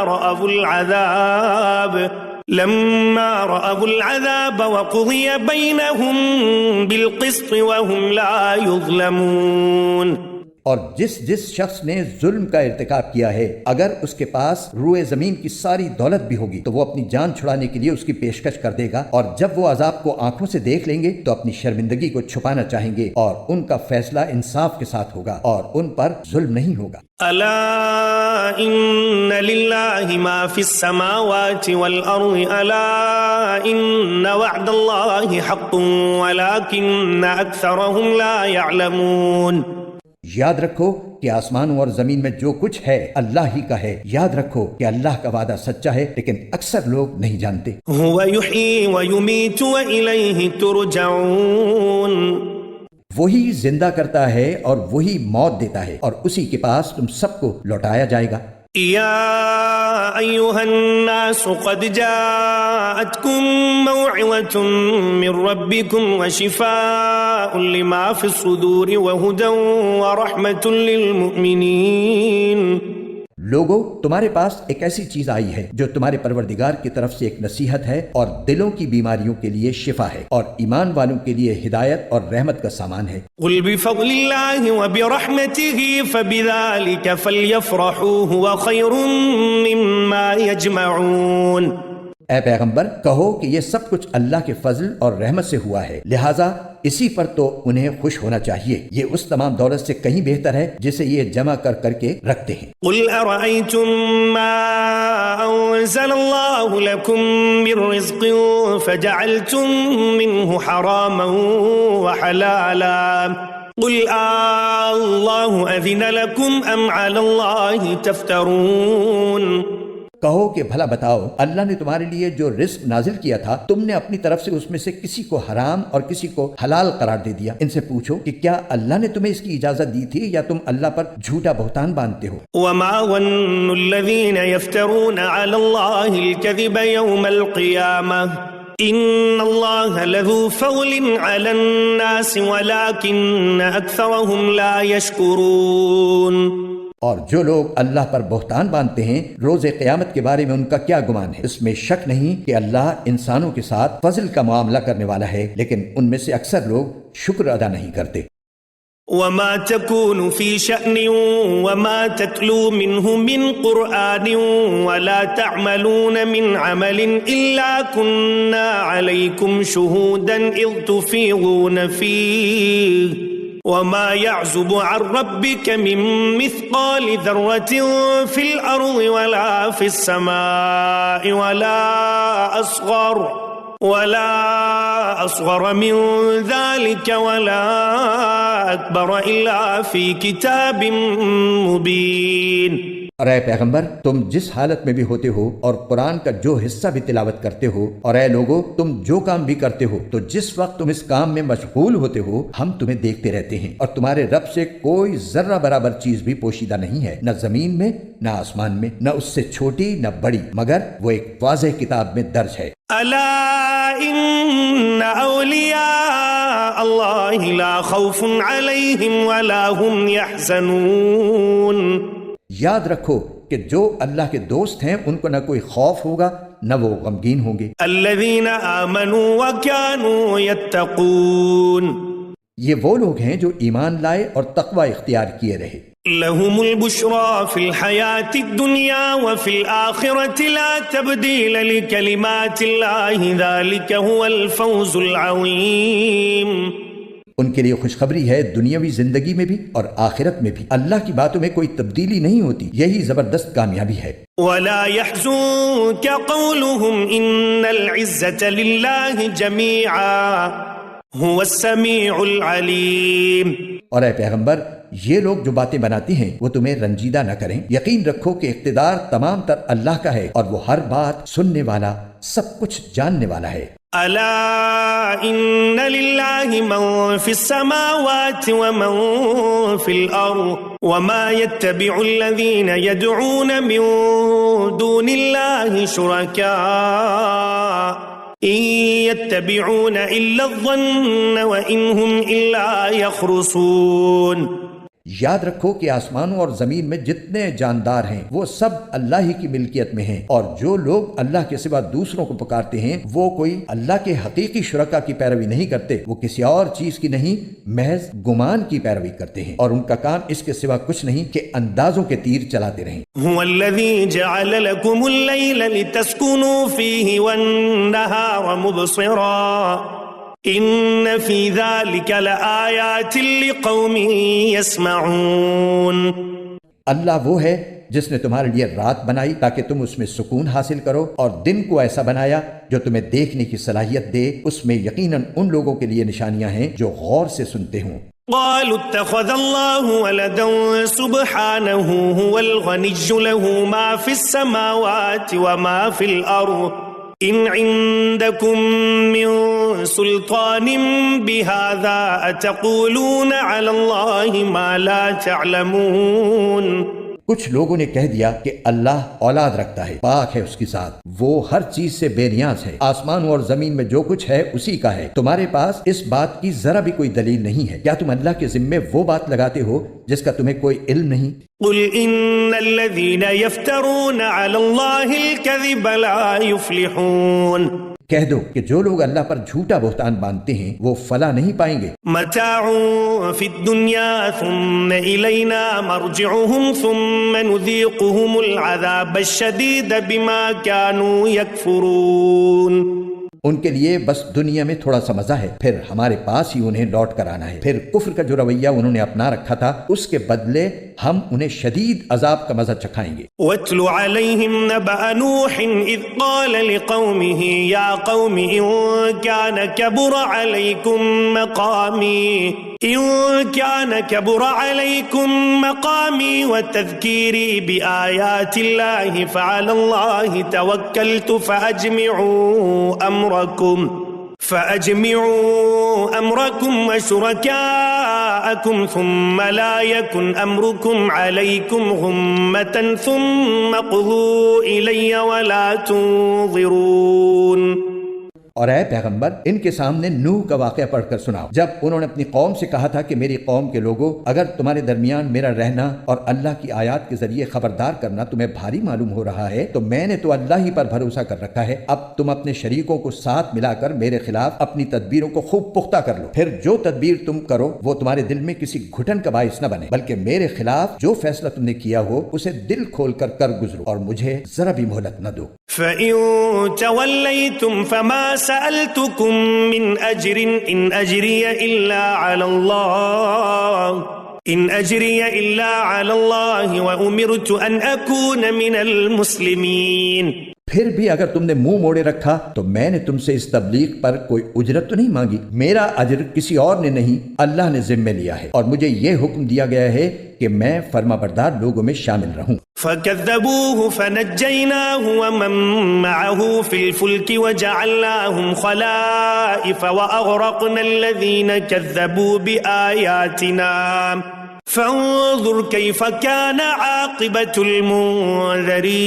رَأَوُا الْعَذَابَ وَقُضِيَ بَيْنَهُم بِالْقِسْطِ وَهُمْ لَا يُظْلَمُونَ۔ اور جس شخص نے ظلم کا ارتکاب کیا ہے، اگر اس کے پاس روئے زمین کی ساری دولت بھی ہوگی تو وہ اپنی جان چھڑانے کے لیے اس کی پیشکش کر دے گا، اور جب وہ عذاب کو آنکھوں سے دیکھ لیں گے تو اپنی شرمندگی کو چھپانا چاہیں گے، اور ان کا فیصلہ انصاف کے ساتھ ہوگا اور ان پر ظلم نہیں ہوگا۔ الا ان للہ ما فی السماوات والارض الا ان وعد اللہ حق ولکن اکثرهم لا يعلمون۔ یاد رکھو کہ آسمانوں اور زمین میں جو کچھ ہے اللہ ہی کا ہے، یاد رکھو کہ اللہ کا وعدہ سچا ہے لیکن اکثر لوگ نہیں جانتے۔ هو یحیی ویمیت والیہ ترجعون۔ وہی زندہ کرتا ہے اور وہی موت دیتا ہے اور اسی کے پاس تم سب کو لوٹایا جائے گا۔ یا ایھا الناس قد جاءتکم موعظۃ من ربکم وشفاء لما فی الصدور وہدی ورحمۃ للمؤمنین۔ لوگو، تمہارے پاس ایک ایسی چیز آئی ہے جو تمہارے پروردگار کی طرف سے ایک نصیحت ہے اور دلوں کی بیماریوں کے لیے شفا ہے اور ایمان والوں کے لیے ہدایت اور رحمت کا سامان ہے۔ قل بفضل اللہ وبرحمتہ فبذلک فلیفرحوا هو خیر مما یجمعون۔ اے پیغمبر، کہو کہ یہ سب کچھ اللہ کے فضل اور رحمت سے ہوا ہے، لہٰذا اسی پر تو انہیں خوش ہونا چاہیے، یہ اس تمام دولت سے کہیں بہتر ہے جسے یہ جمع کر کے رکھتے ہیں۔ قل ارأیتم ما انزل اللہ لکم من رزق فجعلتم منه حراما وحلالا قل اللہ اذن لکم ام علی اللہ تفترون۔ کہو کہ بھلا بتاؤ، اللہ نے تمہارے لیے جو رزق نازل کیا تھا تم نے اپنی طرف سے اس میں سے کسی کو حرام اور کسی کو حلال قرار دے دیا۔ ان سے پوچھو کہ کیا اللہ نے تمہیں اس کی اجازت دی تھی یا تم اللہ پر جھوٹا بہتان باندھتے ہو؟ وما ظن الذین یفترون علی اللہ الکذب یوم القیامہ ان اللہ لذو فضل علی الناس ولکن اکثرهم لا یشکرون۔ اور جو لوگ اللہ پر بہتان باندھتے ہیں روز قیامت کے بارے میں ان کا کیا گمان ہے؟ اس میں شک نہیں کہ اللہ انسانوں کے ساتھ فضل کا معاملہ کرنے والا ہے، لیکن ان میں سے اکثر لوگ شکر ادا نہیں کرتے۔ وما تكون في شأن وما تتلو منه من قرآن ولا تعملون من عمل إلا كنا عليكم شهودا إذ تفيضون فيه وما يعزب عن ربك من مثقال ذرة في الأرض ولا في السماء ولا أصغر من ذلك ولا أكبر إلا في كتاب مبين۔ اور اے پیغمبر، تم جس حالت میں بھی ہوتے ہو اور قرآن کا جو حصہ بھی تلاوت کرتے ہو، اور اے لوگو تم جو کام بھی کرتے ہو، تو جس وقت تم اس کام میں مشغول ہوتے ہو ہم تمہیں دیکھتے رہتے ہیں، اور تمہارے رب سے کوئی ذرہ برابر چیز بھی پوشیدہ نہیں ہے، نہ زمین میں نہ آسمان میں، نہ اس سے چھوٹی نہ بڑی، مگر وہ ایک واضح کتاب میں درج ہے۔ الا ان اولیاء اللہ لا خوف علیہم ولا هم يحزنون۔ یاد رکھو کہ جو اللہ کے دوست ہیں ان کو نہ کوئی خوف ہوگا نہ وہ غمگین ہوں گے۔ الذین آمنوا وکانوا یتقون۔ یہ وہ لوگ ہیں جو ایمان لائے اور تقوی اختیار کیے رہے۔ لهم البشرى في الحياة الدنيا وفي الآخرة لا تبديل لكلمات الله ذلك هو الفوز العظيم۔ ان کے لیے خوشخبری ہے دنیاوی زندگی میں بھی اور آخرت میں بھی، اللہ کی باتوں میں کوئی تبدیلی نہیں ہوتی، یہی زبردست کامیابی ہے۔ ولا يحزنك قولهم إن العزة لله جميعا هو السميع العليم. اور اے پیغمبر یہ لوگ جو باتیں بناتی ہیں وہ تمہیں رنجیدہ نہ کریں، یقین رکھو کہ اقتدار تمام تر اللہ کا ہے اور وہ ہر بات سننے والا، سب کچھ جاننے والا ہے۔ ألا إن لله من في السماوات ومن في الأرض وما يتبع الذين يدعون من دون الله شركاء إن يتبعون إلا الظن وإن هم إلا يخرصون۔ یاد رکھو کہ آسمانوں اور زمین میں جتنے جاندار ہیں وہ سب اللہ ہی کی ملکیت میں ہیں، اور جو لوگ اللہ کے سوا دوسروں کو پکارتے ہیں وہ کوئی اللہ کے حقیقی شرکا کی پیروی نہیں کرتے، وہ کسی اور چیز کی نہیں محض گمان کی پیروی کرتے ہیں، اور ان کا کام اس کے سوا کچھ نہیں کہ اندازوں کے تیر چلاتے رہیں۔ هو الذي جعل لكم الليل لتسكنوا فيه والنهار مبصرا ان فی ذلک لآیات لقوم یسمعون۔ اللہ وہ ہے جس نے تمہارے لیے رات بنائی تاکہ تم اس میں سکون حاصل کرو، اور دن کو ایسا بنایا جو تمہیں دیکھنے کی صلاحیت دے، اس میں یقیناً ان لوگوں کے لیے نشانیاں ہیں جو غور سے سنتے ہوں۔ قالوا اتخذ الله ولدا سبحانه هو الغني له ما في السماوات وما في الأرض إن عندكم من سلطان بهذا أتقولون على الله ما لا تعلمون۔ کچھ لوگوں نے کہہ دیا کہ اللہ اولاد رکھتا ہے، پاک ہے اس کی ذات، وہ ہر چیز سے بے نیاز ہے، آسمانوں اور زمین میں جو کچھ ہے اسی کا ہے، تمہارے پاس اس بات کی ذرا بھی کوئی دلیل نہیں ہے، کیا تم اللہ کے ذمے وہ بات لگاتے ہو جس کا تمہیں کوئی علم نہیں؟ قل ان الذين يفترون على الله الكذب لا يفلحون۔ کہہ دو کہ جو لوگ اللہ پر جھوٹا بہتان باندھتے ہیں وہ فلاح نہیں پائیں گے۔ متاع فی الدنیا ثم الینا مرجعهم ثم نذیقهم العذاب الشدید بما كانوا یکفرون۔ ان کے لیے بس دنیا میں تھوڑا سا مزہ ہے، پھر ہمارے پاس ہی انہیں لوٹ کر آنا ہے، پھر کفر کا جو رویہ انہوں نے اپنا رکھا تھا اس کے بدلے ہم انہیں شدید عذاب کا مزہ چکھائیں گے۔ وَاتْلُ عَلَيْهِمْ نَبَأَ نُوحٍ إِذْ قَالَ لِقَوْمِهِ يَا قَوْمِ إِن كَانَ كَبُرَ عَلَيْكُمْ مَقَامِي وَتَذْكِيرِي بِآيَاتِ اللَّهِ فَعَلَى اللَّهِ تَوَكَّلْتُ فَأَجْمِعُوا أَمْرَكُمْ وَشُرَكَاءَكُمْ ثُمَّ لَا يَكُنْ أَمْرُكُمْ عَلَيْكُمْ غُمَّةً ثُمَّ اقْضُوا إِلَيَّ وَلَا تُنظِرُونَ۔ اور اے پیغمبر ان کے سامنے نوح کا واقعہ پڑھ کر سناؤ، جب انہوں نے اپنی قوم سے کہا تھا کہ میری قوم کے لوگوں، اگر تمہارے درمیان میرا رہنا اور اللہ کی آیات کے ذریعے خبردار کرنا تمہیں بھاری معلوم ہو رہا ہے تو میں نے تو اللہ ہی پر بھروسہ کر رکھا ہے، اب تم اپنے شریکوں کو ساتھ ملا کر میرے خلاف اپنی تدبیروں کو خوب پختہ کر لو، پھر جو تدبیر تم کرو وہ تمہارے دل میں کسی گھٹن کا باعث نہ بنے، بلکہ میرے خلاف جو فیصلہ تم نے کیا ہو اسے دل کھول کر گزرو اور مجھے ذرا بھی مہلت نہ دو۔ فَإِن تَوَلَّيْتُمْ فَمَا سَأَلْتُكُمْ مِنْ أَجْرٍ إِنْ أَجْرِيَ إِلَّا عَلَى اللَّهِ وَأُمِرْتُ أَنْ أَكُونَ مِنَ الْمُسْلِمِينَ۔ پھر بھی اگر تم نے منہ موڑے رکھا تو میں نے تم سے اس تبلیغ پر کوئی اجرت تو نہیں مانگی، میرا اجر کسی اور نے نہیں اللہ نے ذمہ لیا ہے، اور مجھے یہ حکم دیا گیا ہے کہ میں فرما بردار لوگوں میں شامل رہوں۔ فَكَذَّبُوهُ فَنَجَّيْنَاهُ وَمَن مَّعَهُ فِي الْفُلْكِ وَجَعَلْنَاهُمْ خَلَائِفَ وَأَغْرَقْنَا الَّذِينَ كَذَّبُوا بِآيَاتِنَا فَانظُرْ كَيْفَ كَانَ عَاقِبَةُ الْمُنذَرِينَ۔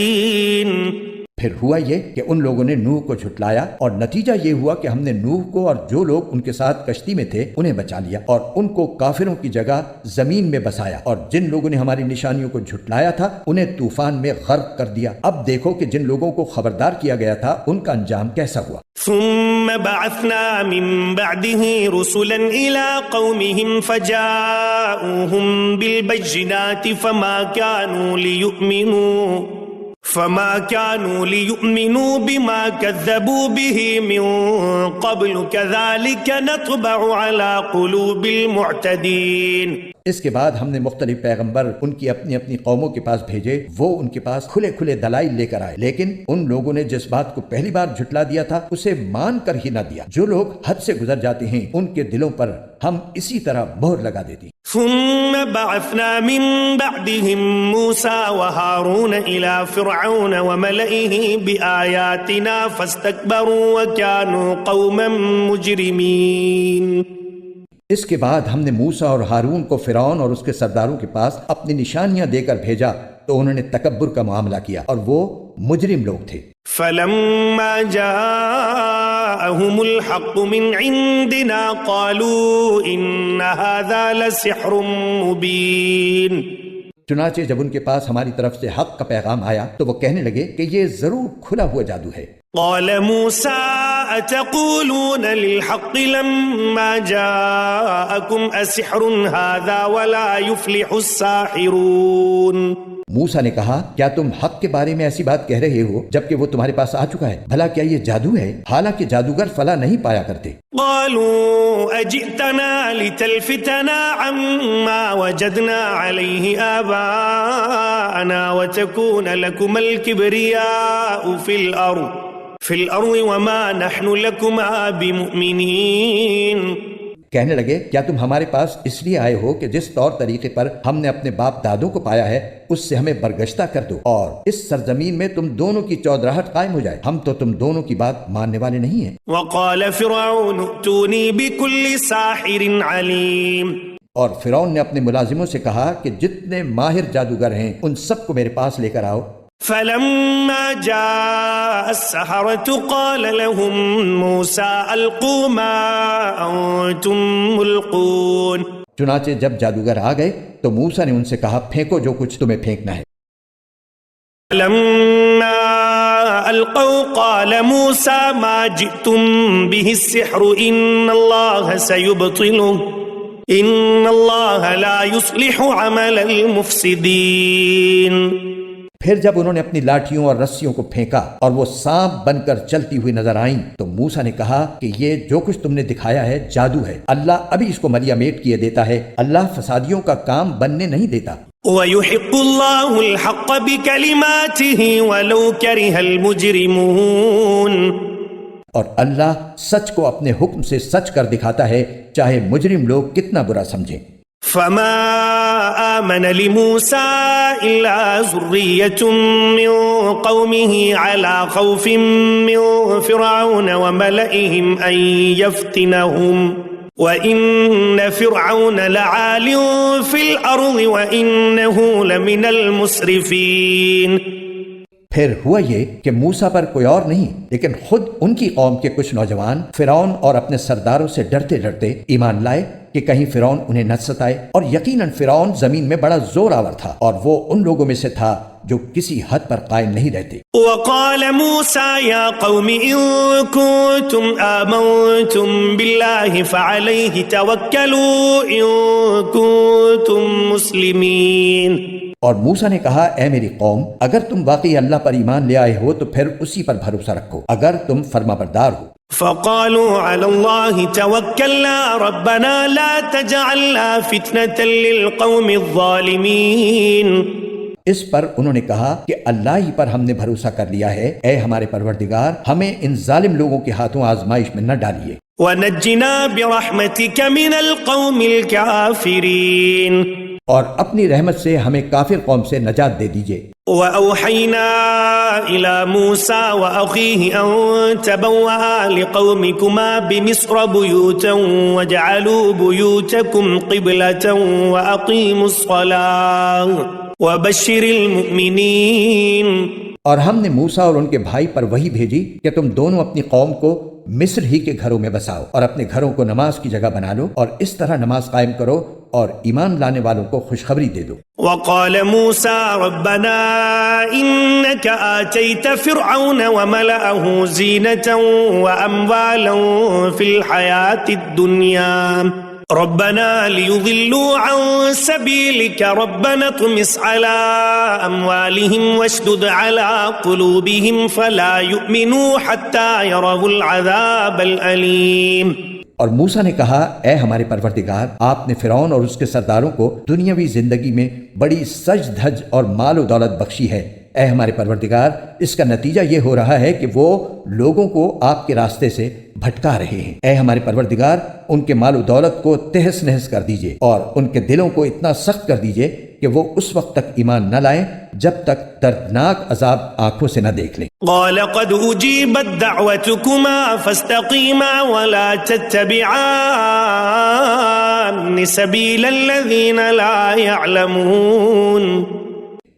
پھر ہوا یہ کہ ان لوگوں نے نوح کو جھٹلایا، اور نتیجہ یہ ہوا کہ ہم نے نوح کو اور جو لوگ ان کے ساتھ کشتی میں تھے انہیں بچا لیا، اور ان کو کافروں کی جگہ زمین میں بسایا، اور جن لوگوں نے ہماری نشانیوں کو جھٹلایا تھا انہیں طوفان میں غرق کر دیا۔ اب دیکھو کہ جن لوگوں کو خبردار کیا گیا تھا ان کا انجام کیسا ہوا۔ ثم بعثنا من بعده رسلا إلى قومهم فجاءوهم بالبينات فما كانوا ليؤمنوا بما كذبوا به من قبل كذلك نطبع على قلوب المعتدين۔ اس کے بعد ہم نے مختلف پیغمبر ان کی اپنی اپنی قوموں کے پاس بھیجے، وہ ان کے پاس کھلے کھلے دلائل لے کر آئے، لیکن ان لوگوں نے جس بات کو پہلی بار جھٹلا دیا تھا اسے مان کر ہی نہ دیا۔ جو لوگ حد سے گزر جاتے ہیں ان کے دلوں پر ہم اسی طرح مہر لگا دیتی۔ ثم بعثنا من بعدهم موسى وهارون إلى فرعون وملئه بآياتنا فاستكبروا وكانوا قوما مجرمين۔ اس کے بعد ہم نے موسیٰ اور ہارون کو فرعون اور اس کے سرداروں کے پاس اپنی نشانیاں دے کر بھیجا تو انہوں نے تکبر کا معاملہ کیا اور وہ مجرم لوگ تھے۔ فلما جاءهم الحق من عندنا قالوا إن هذا لسحر مبين۔ چنانچہ جب ان کے پاس ہماری طرف سے حق کا پیغام آیا تو وہ کہنے لگے کہ یہ ضرور کھلا ہوا جادو ہے۔ قال موسى أتقولون للحق لما جاءكم أسحر هذا ولا يفلح الساحرون۔ موسیٰ نے کہا کیا تم حق کے بارے میں ایسی بات کہہ رہے ہو جبکہ وہ تمہارے پاس آ چکا ہے؟ بھلا کیا یہ جادو ہے؟ حالانکہ جادوگر فلاح نہیں پایا کرتے۔ قالوا أجئتنا لتلفتنا عما وجدنا عليه آباءنا وتكون لكما الكبرياء في الأرض وما نحن لكما بمؤمنين۔ کہنے لگے کیا تم ہمارے پاس اس لیے آئے ہو کہ جس طور طریقے پر ہم نے اپنے باپ دادوں کو پایا ہے اس سے ہمیں برگشتہ کر دو اور اس سرزمین میں تم دونوں کی چودراہٹ قائم ہو جائے، ہم تو تم دونوں کی بات ماننے والے نہیں ہیں۔ وقال فرعون ائتوني بكل ساحر عليم۔ اور فرعون نے اپنے ملازموں سے کہا کہ جتنے ماہر جادوگر ہیں ان سب کو میرے پاس لے کر آؤ۔ فلما جاء السحرة قال لهم موسى ألقوا ما أنتم ملقون۔ چنانچہ جب جادوگر آ گئے تو موسیٰ نے ان سے کہا پھینکو جو کچھ تمہیں پھینکنا ہے۔ فلما ألقوا قال موسى ما جئتم به السحر إن الله سيبطله إن الله لا يصلح عمل المفسدين۔ پھر جب انہوں نے اپنی لاٹھیوں اور رسیوں کو پھینکا اور وہ سانپ بن کر چلتی ہوئی نظر آئیں تو موسیٰ نے کہا کہ یہ جو کچھ تم نے دکھایا ہے جادو ہے، اللہ ابھی اس کو ملیا میٹ کیے دیتا ہے، اللہ فسادیوں کا کام بننے نہیں دیتا۔ وَيُحِقُّ اللَّهُ الْحَقَّ بِكَلِمَاتِهِ وَلَوْ كَرِهَ الْمُجْرِمُونَ۔ اور اللہ سچ کو اپنے حکم سے سچ کر دکھاتا ہے چاہے مجرم لوگ کتنا برا سمجھیں۔ فما آمن لموسى إلا ذرية من قومه على خوف من فرعون وملئهم أن يفتنهم وإن فرعون لعال في الأرض وإنه لمن المسرفين۔ پھر ہوا یہ کہ موسیٰ پر کوئی اور نہیں لیکن خود ان کی قوم کے کچھ نوجوان فرعون اور اپنے سرداروں سے ڈرتے ڈرتے ایمان لائے کہ کہیں فرعون انہیں نہ ستائے، اور یقیناً فرعون زمین میں بڑا زور آور تھا اور وہ ان لوگوں میں سے تھا جو کسی حد پر قائم نہیں رہتے۔ وقال موسى يا قوم إن كنتم آمنتم بالله فعليه توكلوا إن كنتم مسلمين۔ اور موسیٰ نے کہا اے میری قوم اگر تم واقعی اللہ پر ایمان لے آئے ہو تو پھر اسی پر بھروسہ رکھو اگر تم فرما بردار ہو۔ فقالوا على الله توكلنا ربنا لا تجعلنا فتنة للقوم الظالمين۔ اس پر انہوں نے کہا کہ اللہ ہی پر ہم نے بھروسہ کر لیا ہے، اے ہمارے پروردگار ہمیں ان ظالم لوگوں کے ہاتھوں آزمائش میں نہ ڈالیے۔ وَنَجِّنَا بِرَحْمَتِكَ مِنَ الْقَوْمِ الْكَافِرِينَ۔ اور اپنی رحمت سے ہمیں کافر قوم سے نجات دے دیجئے۔ وَأَوْحَيْنَا إِلَى مُوسَى وَأَخِيهِ أَن تَبَوَّآ لِقَوْمِكُمَا بِمِصْرَ بُيُوتًا وَاجْعَلُوا بُيُوتَكُمْ قِبْلَةً وَأَقِيمُوا الصَّلَاةَ وَبَشِّرِ الْمُؤْمِنِينَ۔ اور ہم نے موسیٰ اور ان کے بھائی پر وحی بھیجی کہ تم دونوں اپنی قوم کو مصر ہی کے گھروں میں بساؤ اور اپنے گھروں کو نماز کی جگہ بنا لو اور اس طرح نماز قائم کرو اور ایمان لانے والوں کو خوشخبری دے دو۔ وقال موسى ربنا إنك آتيت فرعون وملأه زينة وأموالا في الحياة الدنيا ربنا ليضلوا عن سبيلك ربنا اطمس على أموالهم واشدد على قلوبهم فلا يؤمنوا حتى يروا العذاب الأليم۔ اور موسیٰ نے کہا اے ہمارے پروردگار، آپ نے فرعون اور اس کے سرداروں کو دنیاوی زندگی میں بڑی سج دھج اور مال و دولت بخشی ہے۔ اے ہمارے پروردگار، اس کا نتیجہ یہ ہو رہا ہے کہ وہ لوگوں کو آپ کے راستے سے بھٹکا رہے ہیں۔ اے ہمارے پروردگار، ان کے مال و دولت کو تہس نہس کر دیجئے اور ان کے دلوں کو اتنا سخت کر دیجئے کہ وہ اس وقت تک ایمان نہ لائیں جب تک دردناک عذاب آنکھوں سے نہ دیکھ لیں۔ قال قد اجیبت دعوتکما فاستقیما ولا تتبعان سبیل الذین لا يعلمون۔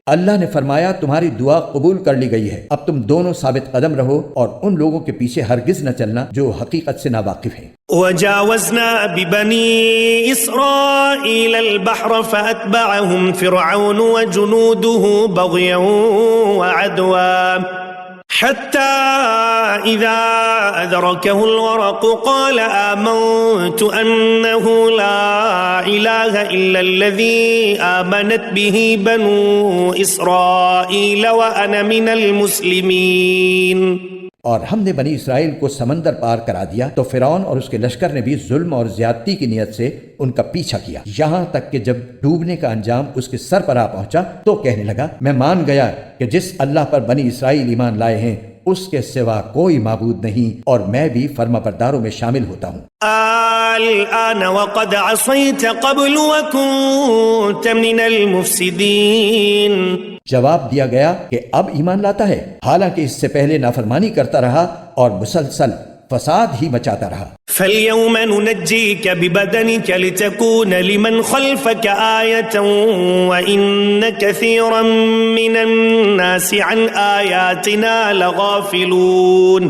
اللہ نے فرمایا تمہاری دعا قبول کر لی گئی ہے، اب تم دونوں ثابت قدم رہو اور ان لوگوں کے پیچھے ہرگز نہ چلنا جو حقیقت سے ناواقف ہیں۔ وجاوزنا ببني إسرائيل البحر فأتبعهم فرعون وجنوده بغيا وعدوا حتى إذا أدركه الغرق قال آمنت أنه لا إله إلا الذي آمنت به بنو إسرائيل وأنا من المسلمين۔ اور ہم نے بنی اسرائیل کو سمندر پار کرا دیا تو فرعون اور اس کے لشکر نے بھی ظلم اور زیادتی کی نیت سے ان کا پیچھا کیا، یہاں تک کہ جب ڈوبنے کا انجام اس کے سر پر آ پہنچا تو کہنے لگا میں مان گیا کہ جس اللہ پر بنی اسرائیل ایمان لائے ہیں اس کے سوا کوئی معبود نہیں، اور میں بھی فرما برداروں میں شامل ہوتا ہوں۔ الآن وقد عصيت قبل وكنت من المفسدين۔ جواب دیا گیا کہ اب ایمان لاتا ہے، حالانکہ اس سے پہلے نافرمانی کرتا رہا اور مسلسل فساد ہی مچاتا رہا۔ فَالْيَوْمَ نُنَجِّيكَ بِبَدَنِكَ لِتَكُونَ لِمَنْ خَلْفَكَ آيَةً وَإِنَّ كَثِيرًا مِّنَ النَّاسِ عَنْ آيَاتِنَا لَغَافِلُونَ۔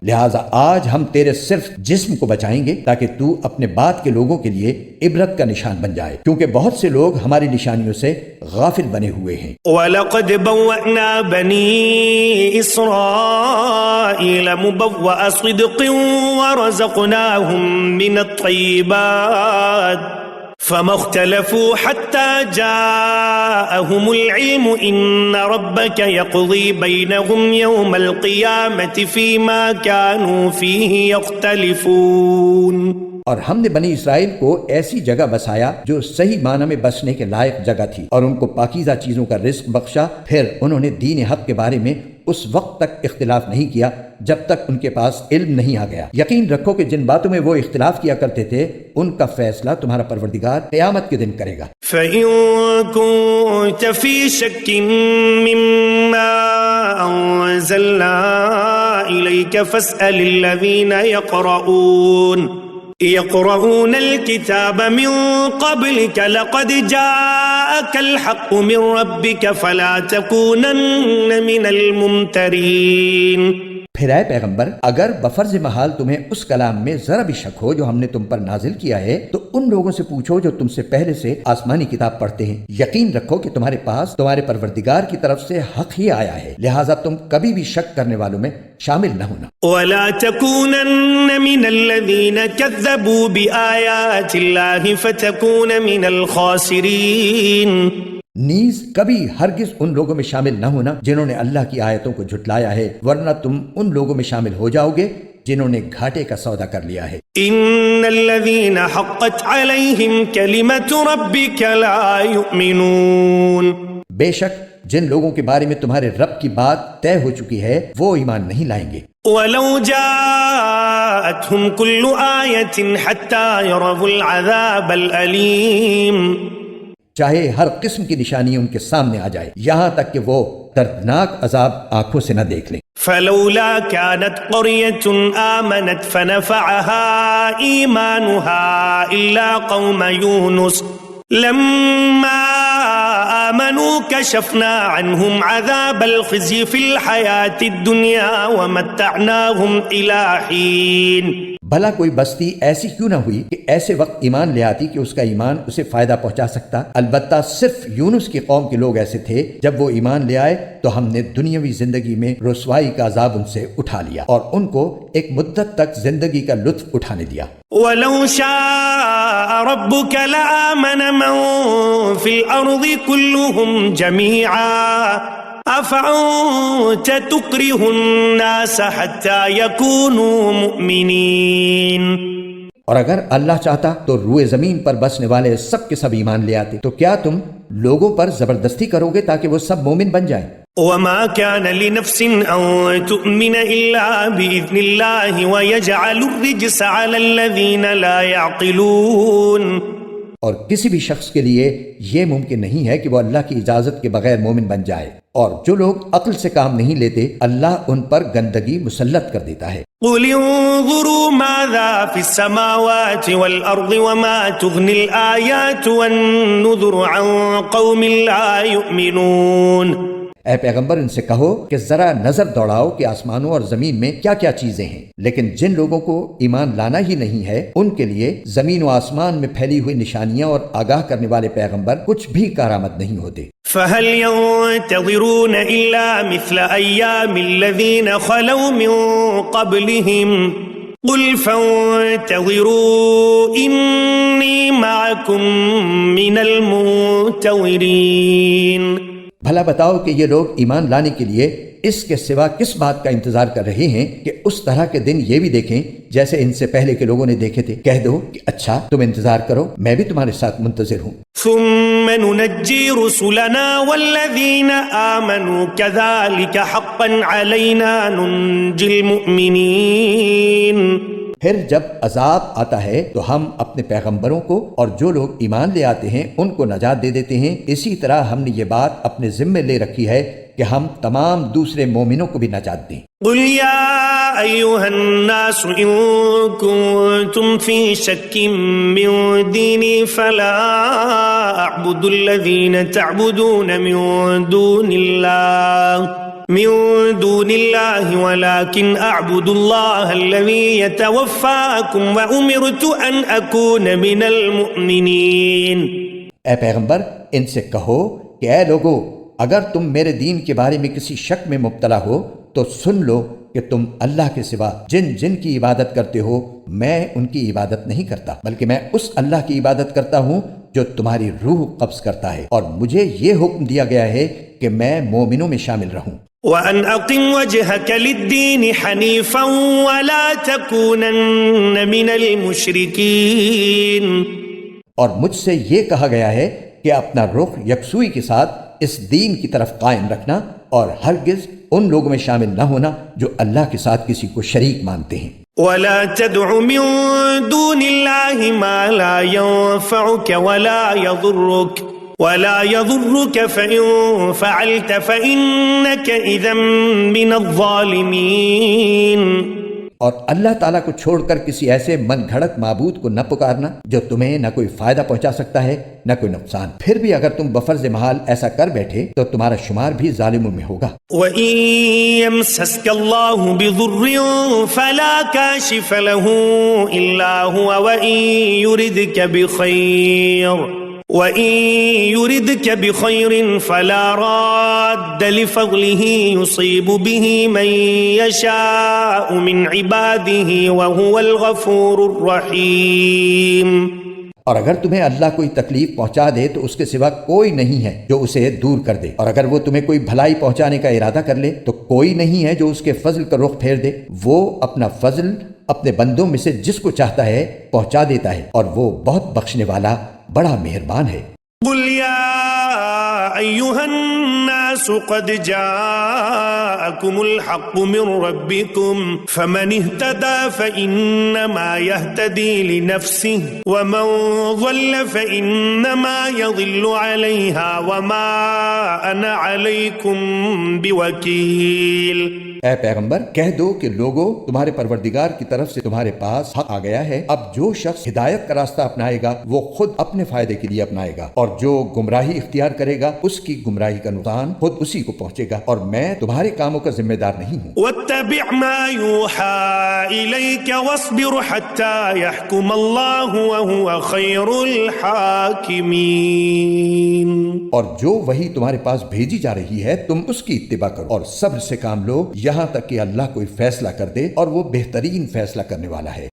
لہٰذا آج ہم تیرے صرف جسم کو بچائیں گے تاکہ تو اپنے بعد کے لوگوں کے لیے عبرت کا نشان بن جائے، کیونکہ بہت سے لوگ ہماری نشانیوں سے غافل بنے ہوئے ہیں۔ وَلَقَدْ بَوَّأْنَا بَنِي إِسْرَائِيلَ مُبَوَّأَ صِدْقٍ وَرَزَقْنَاهُمْ مِنَ الطَّيِّبَاتِ فَمَا اخْتَلَفُوا حَتَّى جَاءَهُمُ الْعِلْمُ إِنَّ رَبَّكَ يَقْضِي بَيْنَهُمْ يَوْمَ الْقِيَامَةِ فِيمَا كَانُوا فِيهِ يَخْتَلِفُونَ۔ اور ہم نے بنی اسرائیل کو ایسی جگہ بسایا جو صحیح معنی میں بسنے کے لائق جگہ تھی، اور ان کو پاکیزہ چیزوں کا رزق بخشا، پھر انہوں نے دین حق کے بارے میں اس وقت تک اختلاف نہیں کیا جب تک ان کے پاس علم نہیں آ گیا۔ یقین رکھو کہ جن باتوں میں وہ اختلاف کیا کرتے تھے ان کا فیصلہ تمہارا پروردگار قیامت کے دن کرے گا۔ فَإِن كُنتَ فِي شَكٍّ مِّمَّا أَنزَلْنَا إِلَيْكَ فَاسْأَلِ الَّذِينَ يقرؤون الكتاب من قبلك لقد جاءك الحق من ربك فلا تكونن من الممترين۔ پھر اے پیغمبر، اگر بفرض محال تمہیں اس کلام میں ذرا بھی شک ہو جو ہم نے تم پر نازل کیا ہے تو ان لوگوں سے پوچھو جو تم سے پہلے سے آسمانی کتاب پڑھتے ہیں۔ یقین رکھو کہ تمہارے پاس تمہارے پروردگار کی طرف سے حق ہی آیا ہے، لہٰذا تم کبھی بھی شک کرنے والوں میں شامل نہ ہونا۔ وَلَا تَكُونَنَّ مِنَ الَّذِينَ كَذَّبُوا بِآيَاتِ اللَّهِ فَتَكُونَ مِنَ الْخَاسِرِينَ۔ نیز کبھی ہرگز ان لوگوں میں شامل نہ ہونا جنہوں نے اللہ کی آیتوں کو جھٹلایا ہے، ورنہ تم ان لوگوں میں شامل ہو جاؤ گے جنہوں نے گھاٹے کا سودا کر لیا ہے۔ ان الذين حقت عليهم كلمة ربك لا يؤمنون۔ بے شک جن لوگوں کے بارے میں تمہارے رب کی بات طے ہو چکی ہے وہ ایمان نہیں لائیں گے۔ ولو جاءتهم كل آية حتى يروا العذاب الأليم۔ چاہے ہر قسم کی نشانی ان کے سامنے آ جائے، یہاں تک کہ وہ دردناک عذاب آنکھوں سے نہ دیکھ لیں۔ فلولا كانت قرية آمنت فنفعها إيمانها إلا قوم يونس لما آمنوا كشفنا عنهم عذاب الخزي في الحياة الدنيا ومتعناهم إلى حين۔ بھلا کوئی بستی ایسی کیوں نہ ہوئی کہ ایسے وقت ایمان لے آتی کہ اس کا ایمان اسے فائدہ پہنچا سکتا؟ البتہ صرف یونس کی قوم کے لوگ ایسے تھے، جب وہ ایمان لے آئے تو ہم نے دنیاوی زندگی میں رسوائی کا عذاب ان سے اٹھا لیا اور ان کو ایک مدت تک زندگی کا لطف اٹھانے دیا۔ وَلَوْ شَاءَ رَبُّكَ لَآمَنَ مَن فِي الْأَرْضِ كُلُّهُمْ جَمِيعًا أَفَأَنْتَ تُكْرِهُ النَّاسَ حَتَّى يَكُونُوا مُؤْمِنِينَ۔ اور اگر اللہ چاہتا تو روئے زمین پر بسنے والے سب کے سب ایمان لے آتے، تو کیا تم لوگوں پر زبردستی کرو گے تاکہ وہ سب مومن بن جائیں؟ وما كان لنفس أن تؤمن إلا بإذن الله ويجعل الرجس على الذين لا يعقلون. اور کسی بھی شخص کے لیے یہ ممکن نہیں ہے کہ وہ اللہ کی اجازت کے بغیر مومن بن جائے، اور جو لوگ عقل سے کام نہیں لیتے اللہ ان پر گندگی مسلط کر دیتا ہے۔ قل انظروا ماذا في السماوات والأرض وما تغني الآيات والنذر عن قوم لا يؤمنون۔ اے پیغمبر ان سے کہو کہ ذرا نظر دوڑاؤ کہ آسمانوں اور زمین میں کیا کیا چیزیں ہیں، لیکن جن لوگوں کو ایمان لانا ہی نہیں ہے ان کے لیے زمین و آسمان میں پھیلی ہوئی نشانیاں اور آگاہ کرنے والے پیغمبر کچھ بھی کارآمد نہیں ہوتے۔ فهل ينتظرون إلا مثل أيام الذين خلوا من قبلهم قل فانتظروا إني معكم من المنتظرين۔ بھلا بتاؤ کہ یہ لوگ ایمان لانے کے لیے اس کے سوا کس بات کا انتظار کر رہے ہیں کہ اس طرح کے دن یہ بھی دیکھیں جیسے ان سے پہلے کے لوگوں نے دیکھے تھے؟ کہہ دو کہ اچھا تم انتظار کرو، میں بھی تمہارے ساتھ منتظر ہوں۔ ثم ننجي رسلنا والذين آمنوا كذلك حقا علينا ننجي المؤمنين۔ پھر جب عذاب آتا ہے تو ہم اپنے پیغمبروں کو اور جو لوگ ایمان لے آتے ہیں ان کو نجات دے دیتے ہیں، اسی طرح ہم نے یہ بات اپنے ذمے لے رکھی ہے کہ ہم تمام دوسرے مومنوں کو بھی نجات دیں۔ قل يا أيها الناس إن كنتم في شك من ديني فلا أعبد الذين تعبدون من دون الله ولكن أعبد الله الذي يتوفاكم وأمرت أن أكون من المؤمنين۔ اے پیغمبر ان سے کہو کہ اے لوگو، اگر تم میرے دین کے بارے میں کسی شک میں مبتلا ہو تو سن لو کہ تم اللہ کے سوا جن جن کی عبادت کرتے ہو میں ان کی عبادت نہیں کرتا، بلکہ میں اس اللہ کی عبادت کرتا ہوں جو تمہاری روح قبض کرتا ہے، اور مجھے یہ حکم دیا گیا ہے کہ میں مومنوں میں شامل رہوں۔ وَأَنْ أَقِمْ وَجْهَكَ لِلدِّينِ حَنِيفًا وَلَا تَكُونَنَّ مِنَ الْمُشْرِكِينَ۔ اور مجھ سے یہ کہا گیا ہے کہ اپنا رخ یکسوئی کے ساتھ اس دین کی طرف قائم رکھنا اور ہرگز ان لوگوں میں شامل نہ ہونا جو اللہ کے ساتھ کسی کو شریک مانتے ہیں۔ وَلَا تَدْعُ مِن دُونِ اللَّهِ مَا لَا يَنفَعُكَ وَلَا يَضُرُّكَ فَإِن فَعَلْتَ فَإِنَّكَ إِذًا مِّنَ الظَّالِمِينَ۔ اور اللہ تعالیٰ کو چھوڑ کر کسی ایسے من گھڑت معبود کو نہ پکارنا جو تمہیں نہ کوئی فائدہ پہنچا سکتا ہے نہ کوئی نقصان، پھر بھی اگر تم بفرض محال ایسا کر بیٹھے تو تمہارا شمار بھی ظالموں میں ہوگا۔ وَإِن يَمْسَسْكَ اللَّهُ بِضُرٍّ فَلَا كَاشِفَ لَهُ إِلَّا هُوَ وَإِن يُرِدْكَ بِخَيْرٍ فَلَا رَادَّ لِفَضْلِهِ يُصِيبُ بِهِ مَن يَشَاءُ مِنْ عِبَادِهِ وَهُوَ الْغَفُورُ الرَّحِيمُ۔ اور اگر تمہیں اللہ کوئی تکلیف پہنچا دے تو اس کے سوا کوئی نہیں ہے جو اسے دور کر دے، اور اگر وہ تمہیں کوئی بھلائی پہنچانے کا ارادہ کر لے تو کوئی نہیں ہے جو اس کے فضل کا رخ پھیر دے۔ وہ اپنا فضل اپنے بندوں میں سے جس کو چاہتا ہے پہنچا دیتا ہے، اور وہ بہت بخشنے والا بڑا مہربان ہے۔ قل يا أيها الناس قد جاءكم الحق من ربكم فمن اهتدى فإنما يهتدي لنفسه ومن ضل فإنما يضل عليها وما أنا عليكم بوكيل۔ اے پیغمبر کہہ دو کہ لوگو، تمہارے پروردگار کی طرف سے تمہارے پاس حق آ گیا ہے، اب جو شخص ہدایت کا راستہ اپنائے گا وہ خود اپنے فائدے کے لیے اپنائے گا، اور جو گمراہی اختیار کرے گا اس کی گمراہی کا نقصان خود اسی کو پہنچے گا، اور میں تمہارے کاموں کا ذمہ دار نہیں ہوں۔ واتبع ما يوحى إليك واصبر حتى يحكم الله وهو خير الحاكمين۔ اور جو وہی تمہارے پاس بھیجی جا رہی ہے تم اس کی اتباع کرو اور صبر سے کام لو یہاں تک کہ اللہ کوئی فیصلہ کر دے، اور وہ بہترین فیصلہ کرنے والا ہے۔